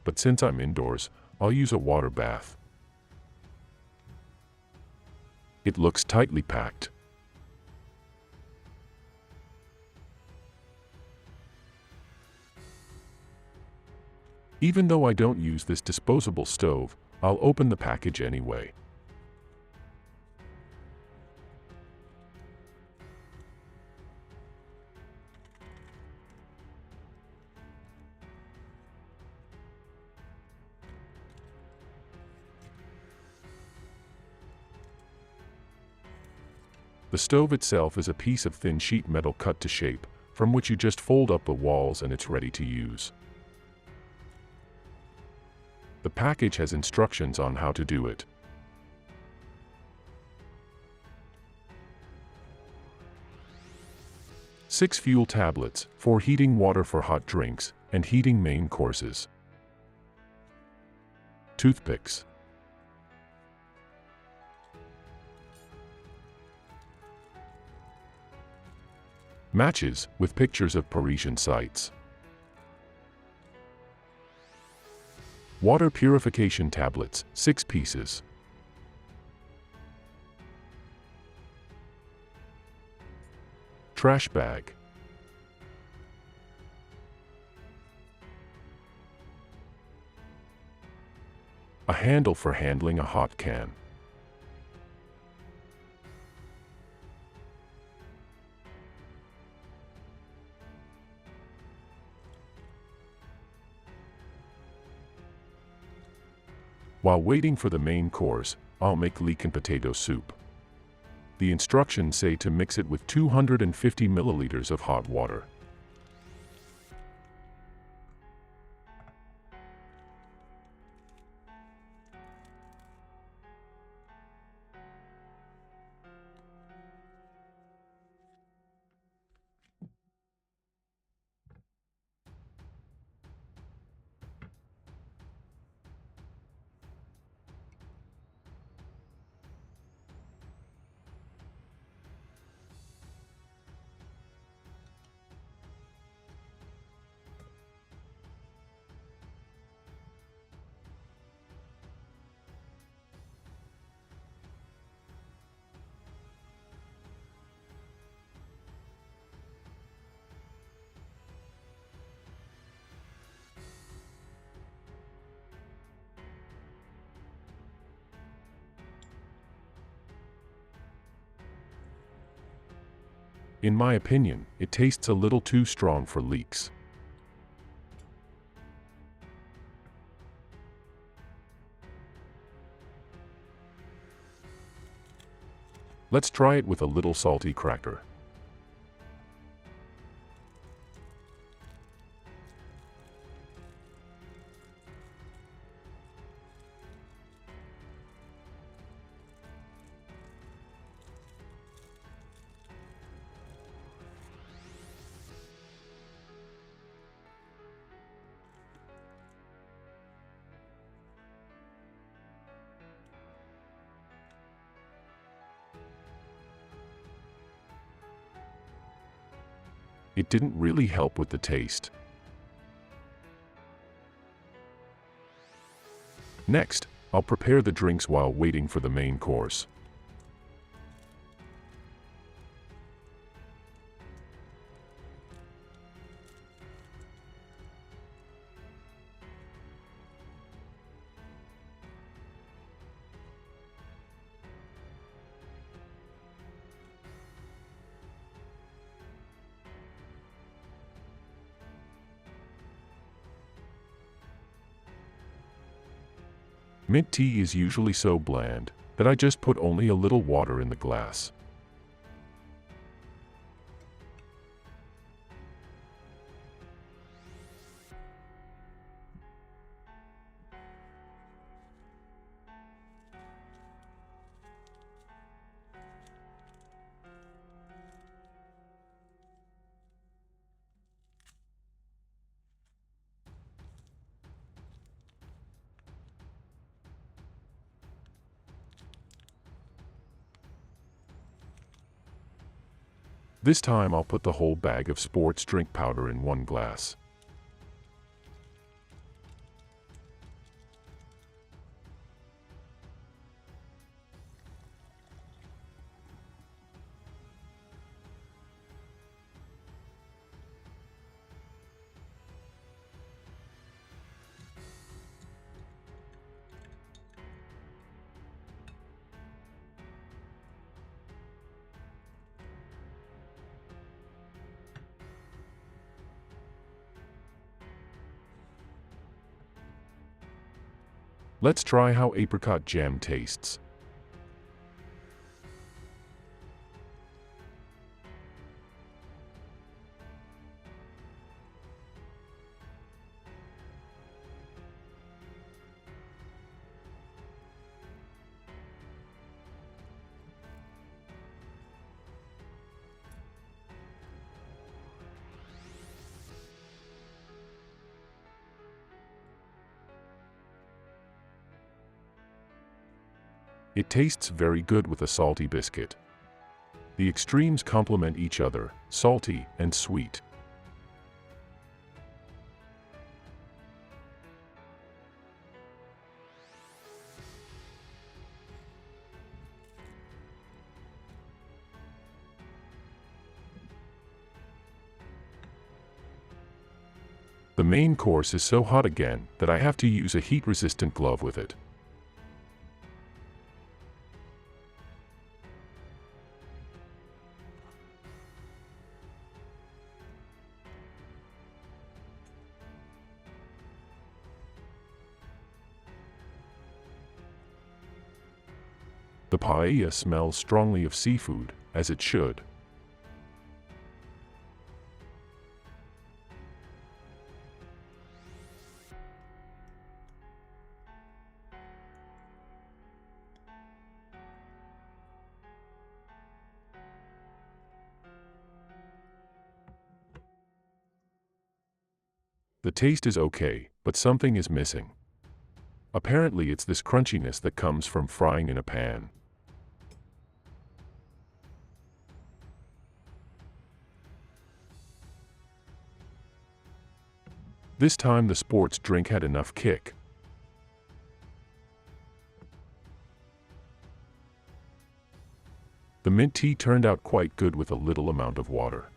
But since I'm indoors, I'll use a water bath. It looks tightly packed. Even though I don't use this disposable stove, I'll open the package anyway. The stove itself is a piece of thin sheet metal cut to shape, from which you just fold up the walls and it's ready to use. The package has instructions on how to do it. Six fuel tablets, for heating water for hot drinks, and heating main courses. Toothpicks. Matches, with pictures of Parisian sites. Water purification tablets, 6 pieces. Trash bag. A handle for handling a hot can. While waiting for the main course, I'll make leek and potato soup. The instructions say to mix it with 250 milliliters of hot water. In my opinion, it tastes a little too strong for leeks. Let's try it with a little salty cracker. It didn't really help with the taste. Next, I'll prepare the drinks while waiting for the main course. Mint tea is usually so bland that I just put only a little water in the glass. This time I'll put the whole bag of sports drink powder in one glass. Let's try how apricot jam tastes. It tastes very good with a salty biscuit. The extremes complement each other, salty and sweet. The main course is so hot again that I have to use a heat-resistant glove with it. The paella smells strongly of seafood, as it should. The taste is okay, but something is missing. Apparently it's this crunchiness that comes from frying in a pan. This time the sports drink had enough kick. The mint tea turned out quite good with a little amount of water.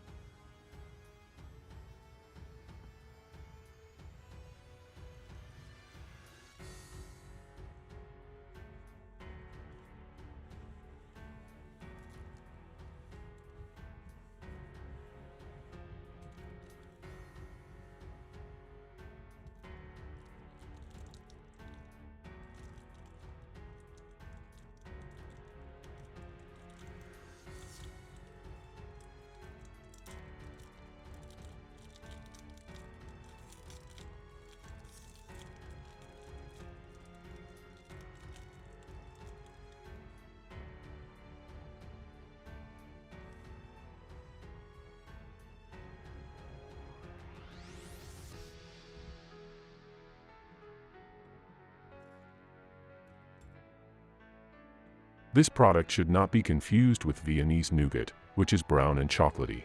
This product should not be confused with Viennese nougat, which is brown and chocolatey.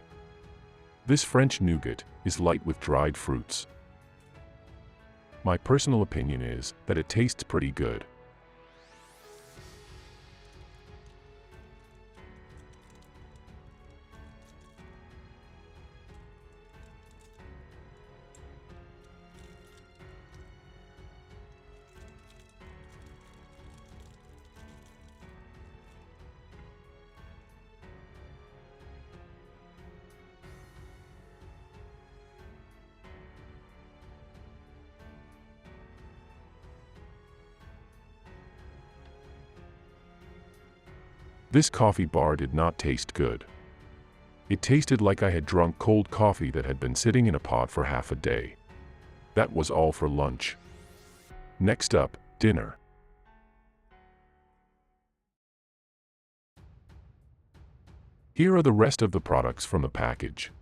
This French nougat is light with dried fruits. My personal opinion is that it tastes pretty good. This coffee bar did not taste good. It tasted like I had drunk cold coffee that had been sitting in a pot for half a day. That was all for lunch. Next up, dinner. Here are the rest of the products from the package.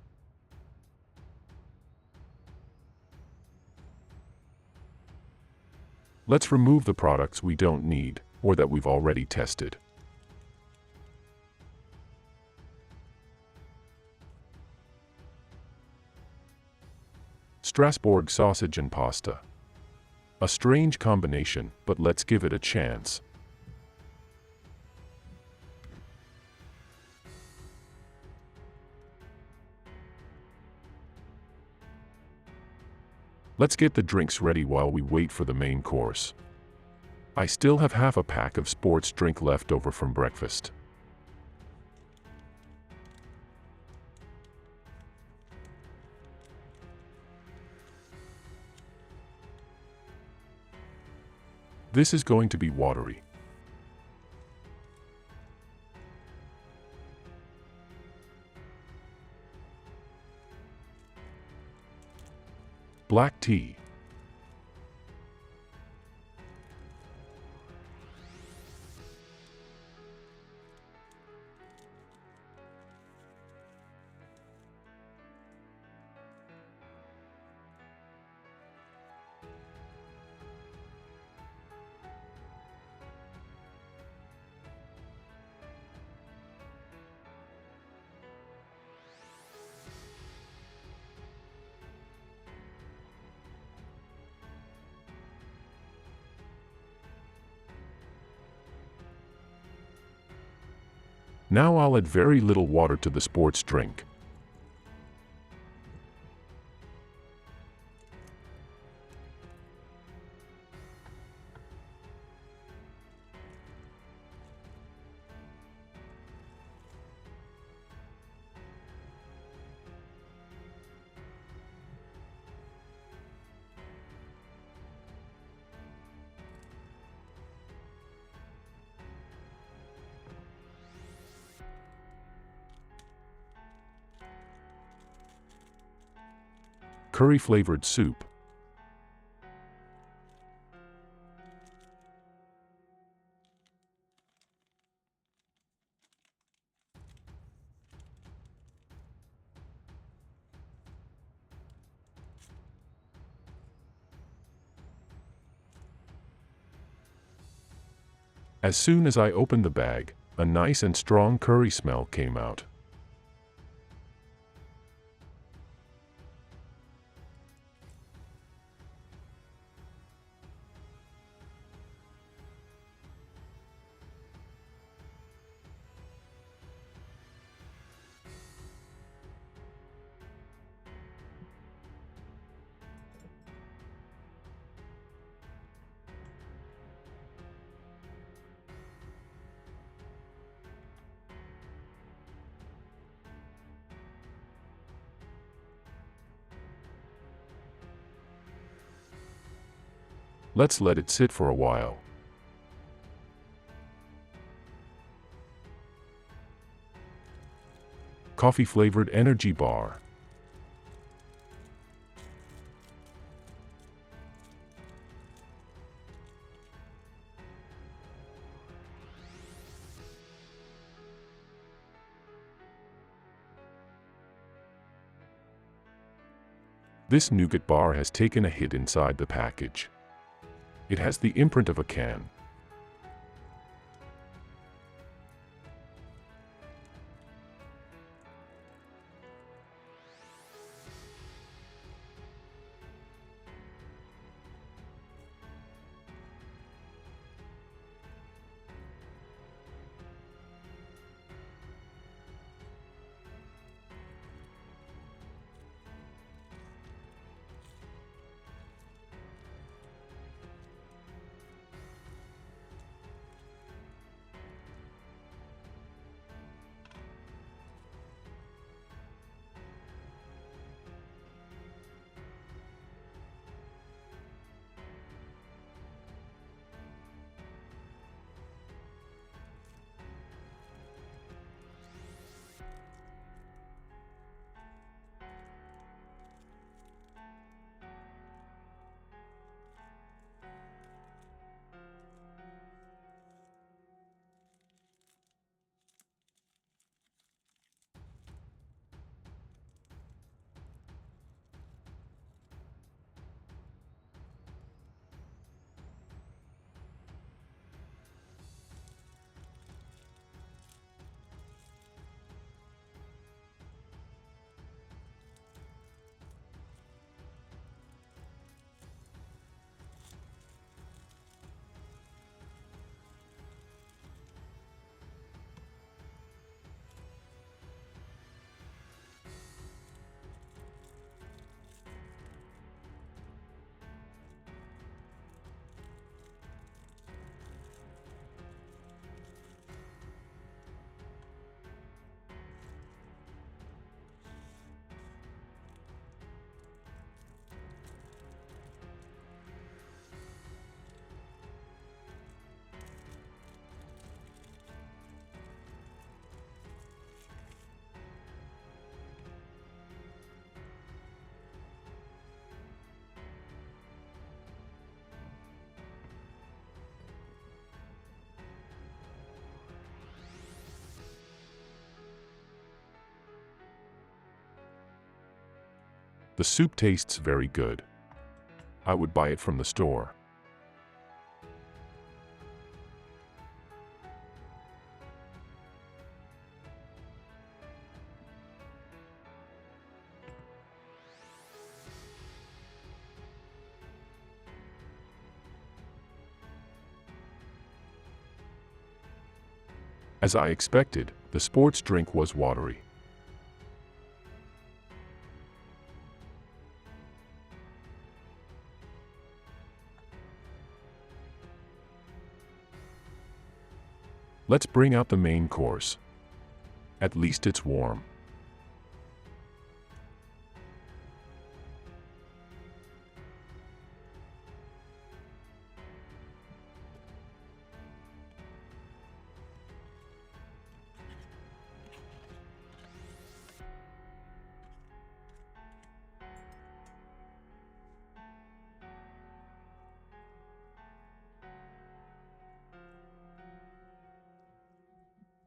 Let's remove the products we don't need, or that we've already tested. Strasbourg sausage and pasta. A strange combination, but let's give it a chance. Let's get the drinks ready while we wait for the main course. I still have half a pack of sports drink left over from breakfast. This is going to be watery. Black tea. Now I'll add very little water to the sports drink. Curry-flavored soup. As soon as I opened the bag, a nice and strong curry smell came out. Let's let it sit for a while. Coffee-flavored energy bar. This nougat bar has taken a hit inside the package. It has the imprint of a can. The soup tastes very good. I would buy it from the store. As I expected, The sports drink was watery. Let's bring out the main course. At least it's warm.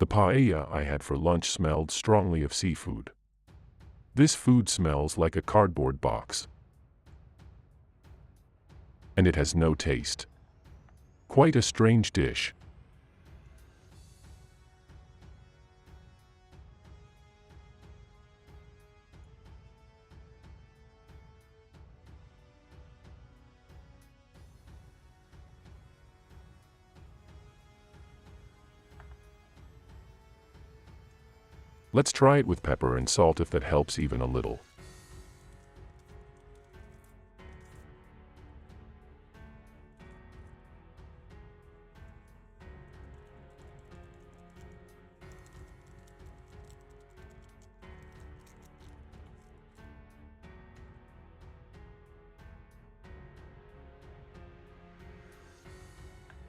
The paella I had for lunch smelled strongly of seafood. This food smells like a cardboard box. And it has no taste. Quite a strange dish. Let's try it with pepper and salt if that helps even a little.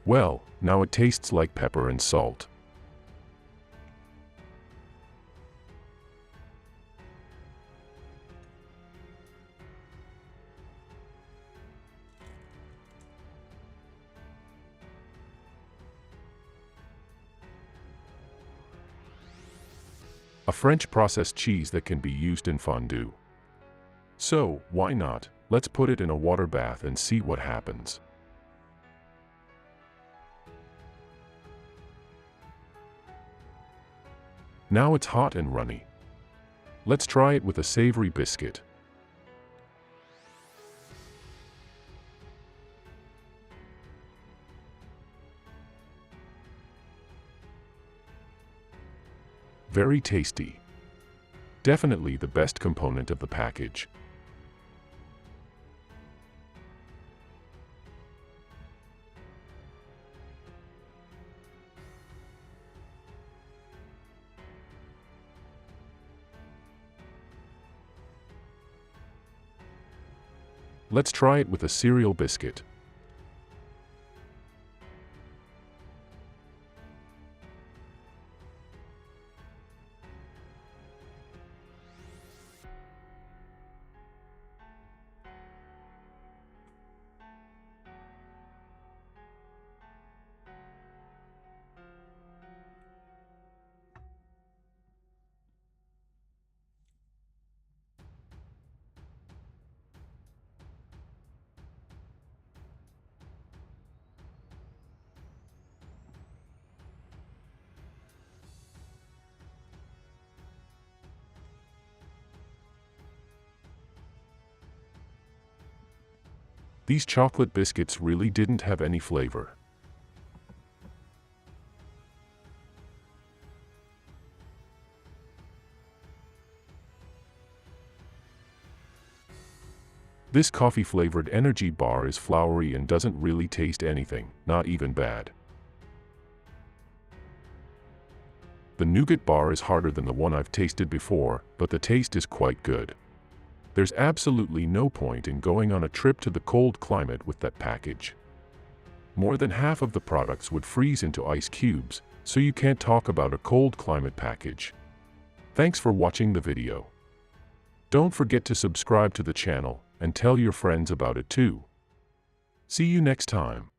Well, now it tastes like pepper and salt. A French processed cheese that can be used in fondue. So, why not? Let's put it in a water bath and see what happens. Now it's hot and runny. Let's try it with a savory biscuit. Very tasty. Definitely the best component of the package. Let's try it with a cereal biscuit. These chocolate biscuits really didn't have any flavor. This coffee-flavored energy bar is floury and doesn't really taste anything, not even bad. The nougat bar is harder than the one I've tasted before, but the taste is quite good. There's absolutely no point in going on a trip to the cold climate with that package. More than half of the products would freeze into ice cubes, so you can't talk about a cold climate package. Thanks for watching the video. Don't forget to subscribe to the channel and tell your friends about it too. See you next time.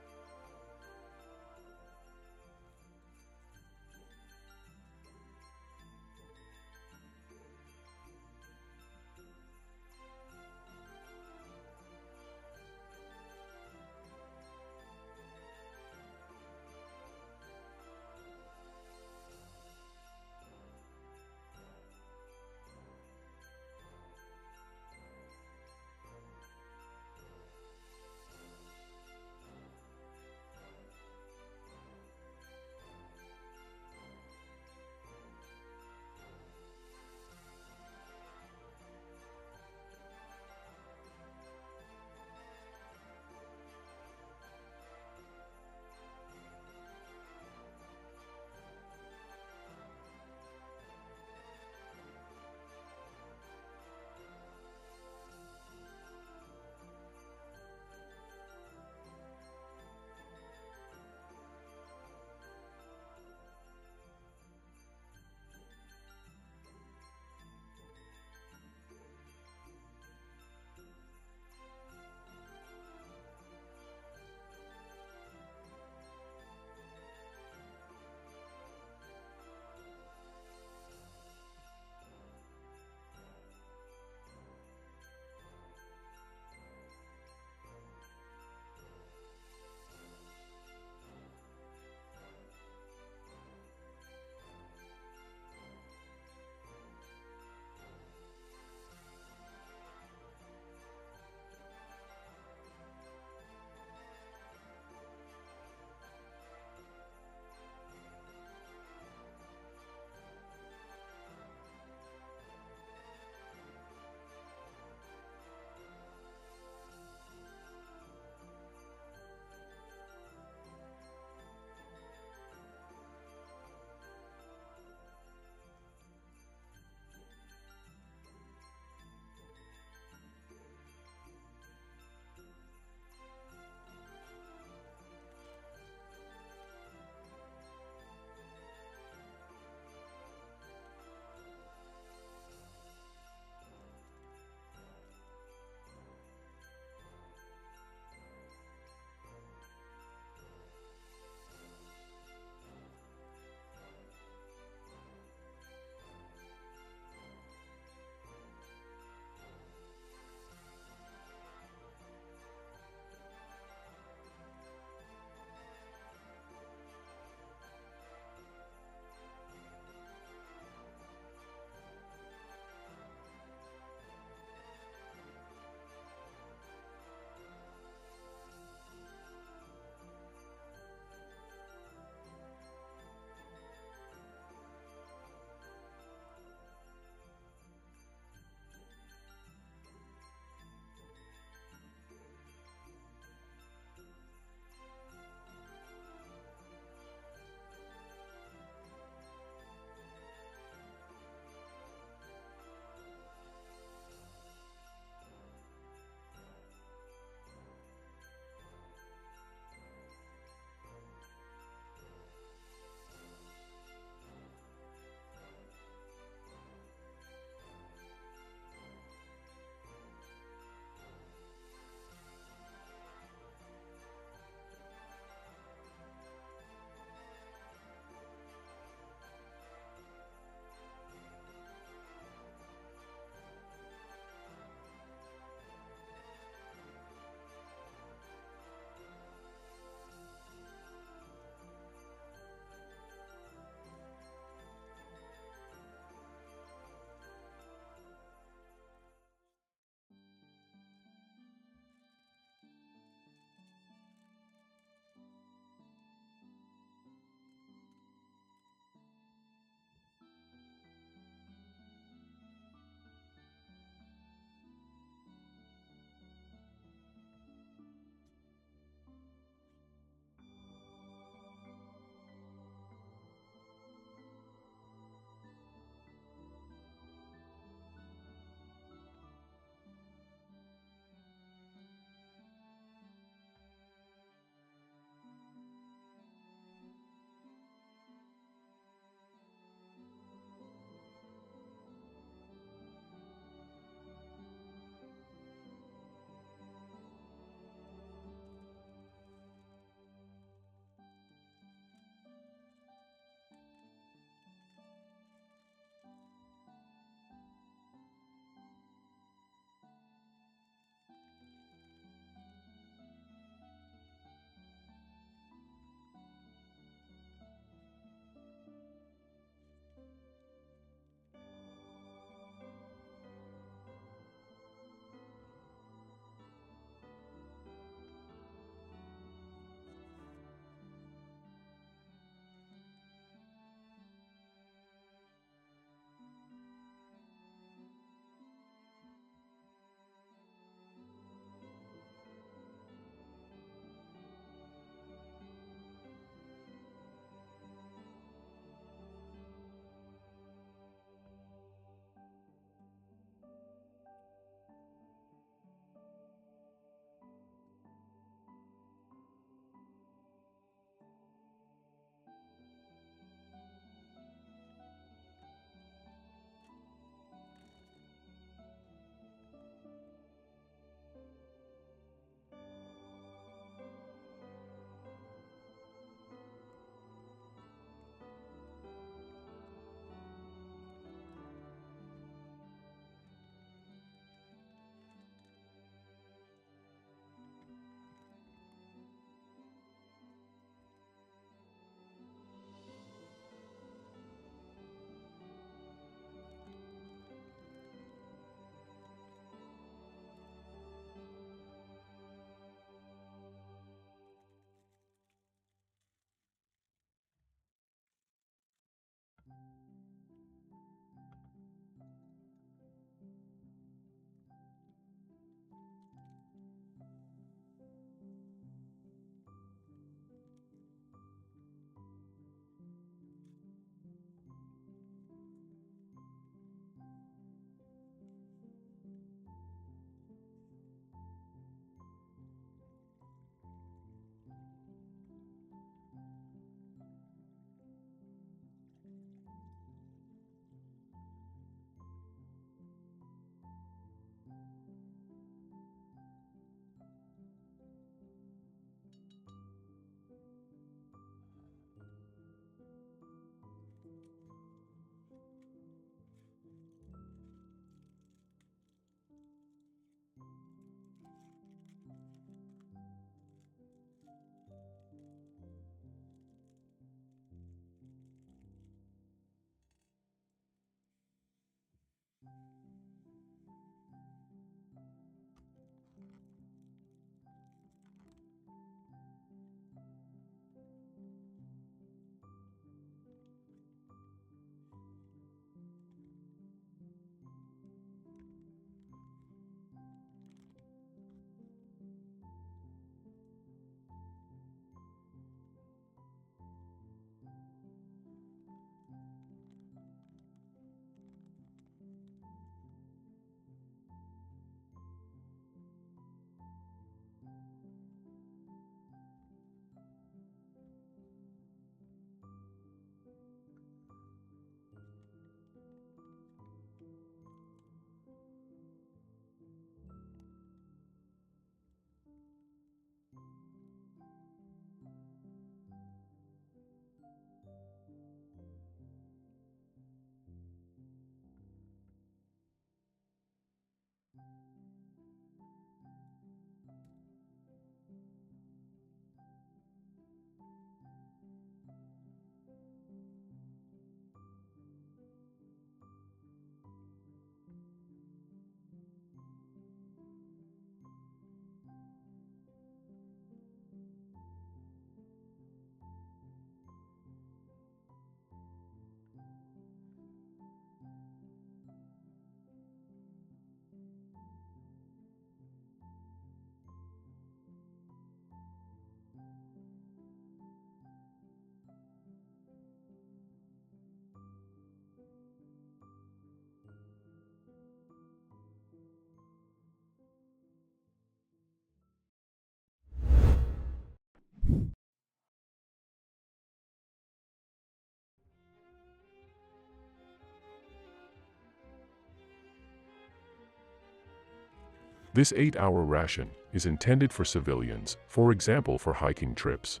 This 8-hour ration is intended for civilians, for example for hiking trips.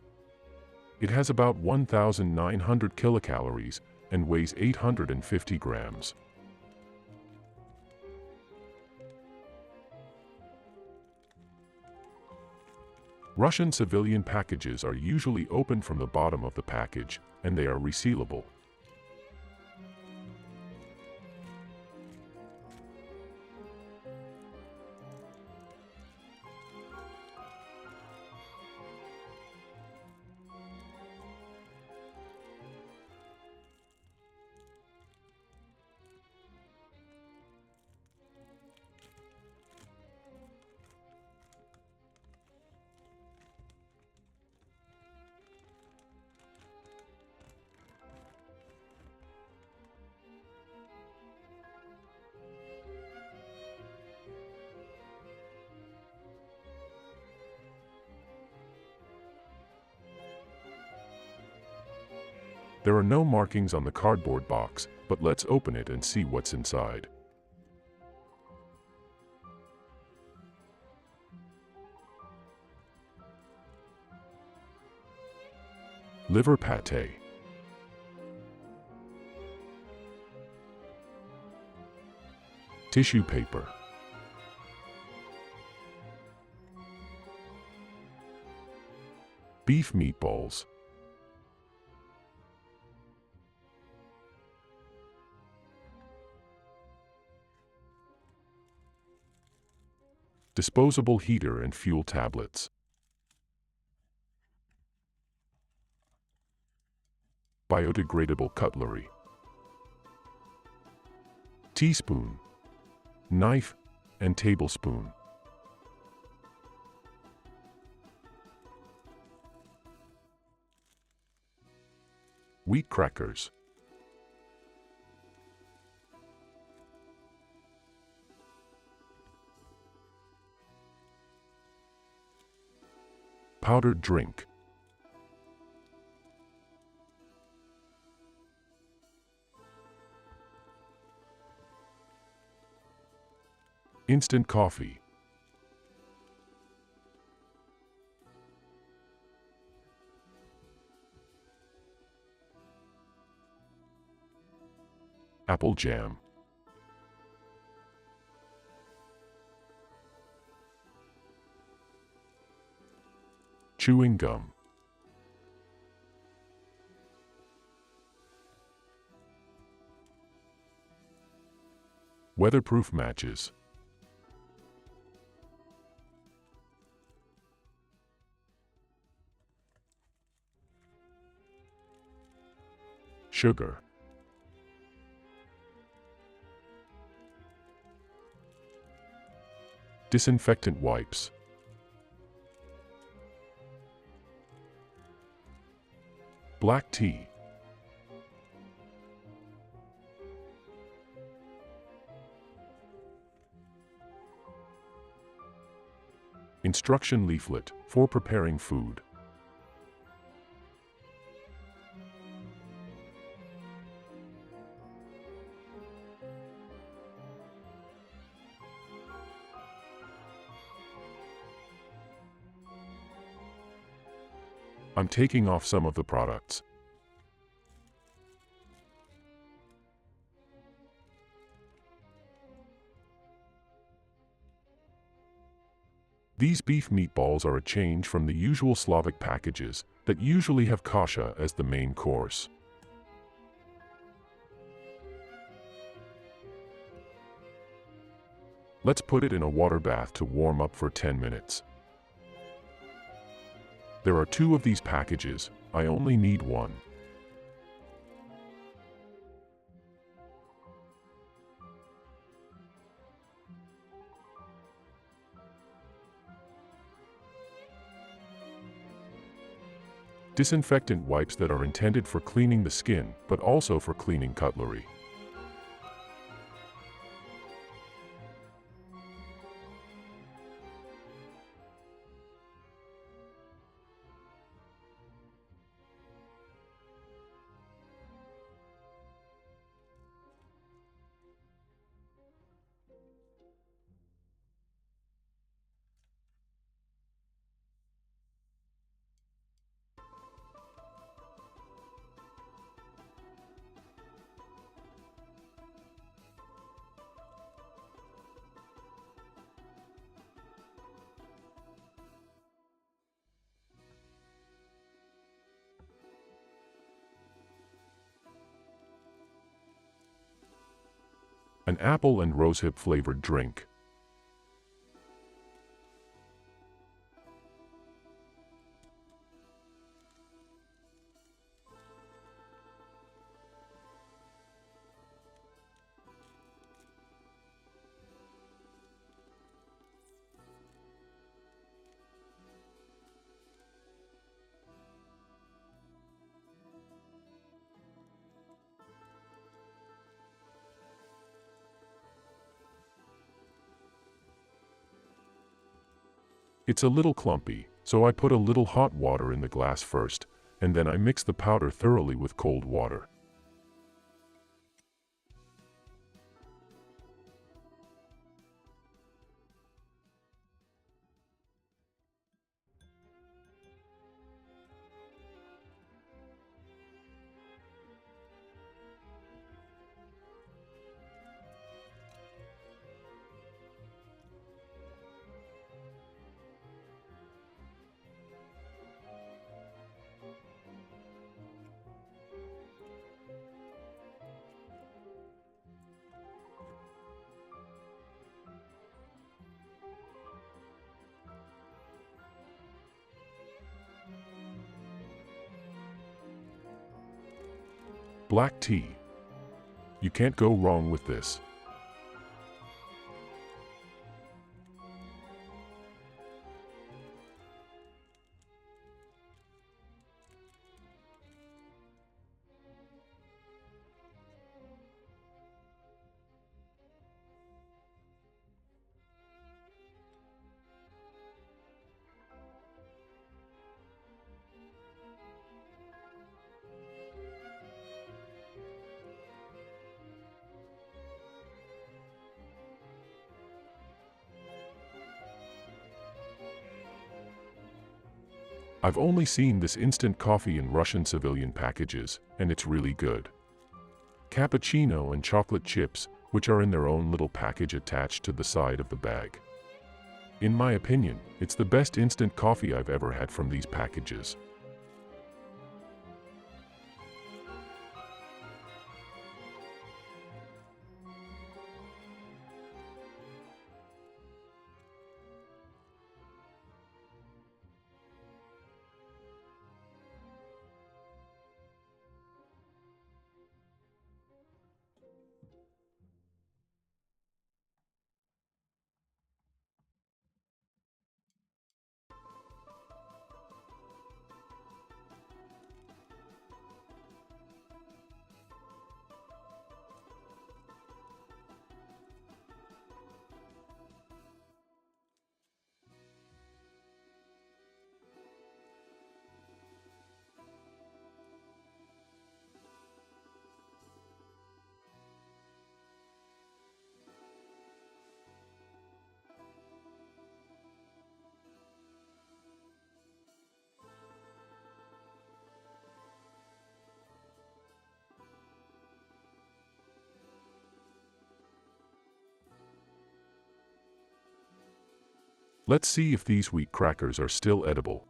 It has about 1,900 kilocalories and weighs 850 grams. Russian civilian packages are usually opened from the bottom of the package, and they are resealable. There are no markings on the cardboard box, but let's open it and see what's inside. Liver pate. Tissue paper. Beef meatballs. Disposable heater and fuel tablets. Biodegradable cutlery. Teaspoon, knife, and tablespoon. Wheat crackers. Powdered drink. Instant coffee. Apple jam. Chewing gum. Weatherproof matches. Sugar. Disinfectant wipes. Black tea. Instruction leaflet for preparing food. I'm taking off some of the products. These beef meatballs are a change from the usual Slavic packages that usually have kasha as the main course. Let's put it in a water bath to warm up for 10 minutes. There are 2 of these packages, I only need 1. Disinfectant wipes that are intended for cleaning the skin, but also for cleaning cutlery. An apple and rosehip flavored drink. It's a little clumpy, so I put a little hot water in the glass first, and then I mix the powder thoroughly with cold water. Black tea. You can't go wrong with this. I've only seen this instant coffee in Russian civilian packages, and it's really good. Cappuccino and chocolate chips, which are in their own little package attached to the side of the bag. In my opinion, it's the best instant coffee I've ever had from these packages. Let's see if these wheat crackers are still edible.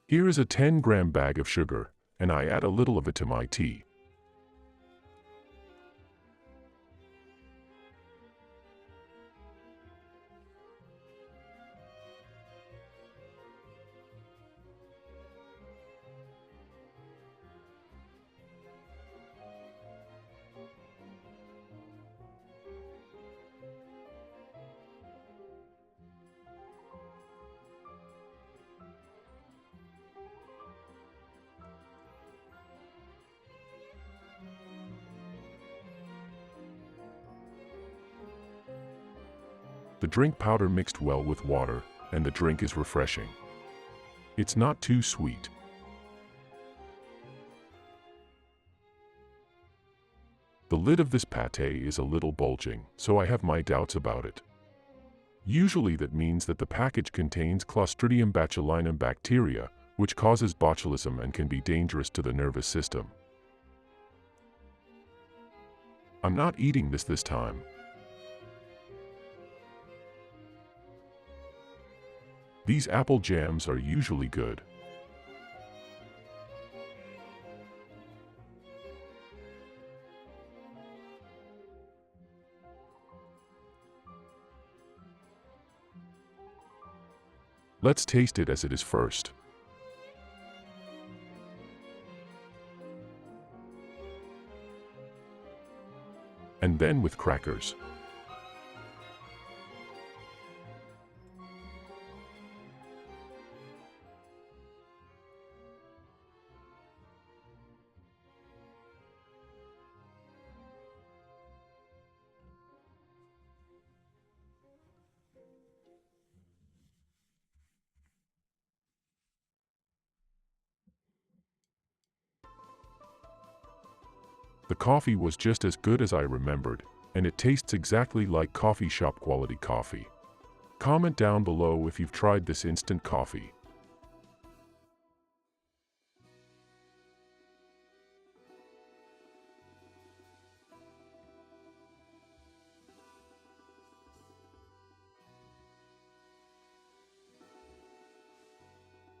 Here is a 10-gram bag of sugar, and I add a little of it to my tea. The drink powder mixed well with water, and the drink is refreshing. It's not too sweet. The lid of this pate is a little bulging, so I have my doubts about it. Usually that means that the package contains Clostridium botulinum bacteria, which causes botulism and can be dangerous to the nervous system. I'm not eating this time. These apple jams are usually good. Let's taste it as it is first. And then with crackers. The coffee was just as good as I remembered, and it tastes exactly like coffee shop quality coffee. Comment down below if you've tried this instant coffee.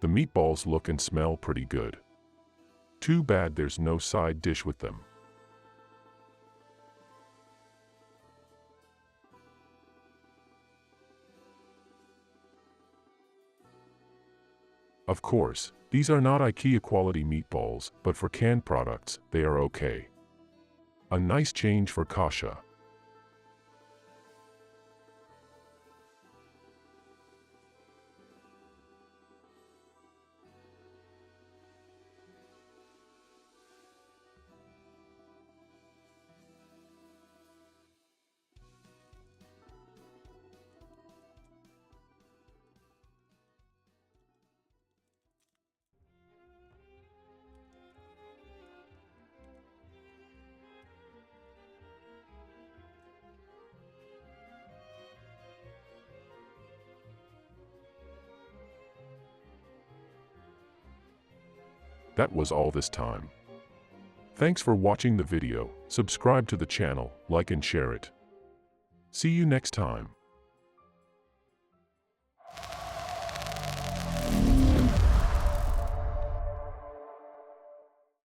The meatballs look and smell pretty good. Too bad there's no side dish with them. Of course, these are not IKEA quality meatballs, but for canned products, they are okay. A nice change for kasha. That was all this time. Thanks for watching the video, subscribe to the channel, like and share it. See you next time.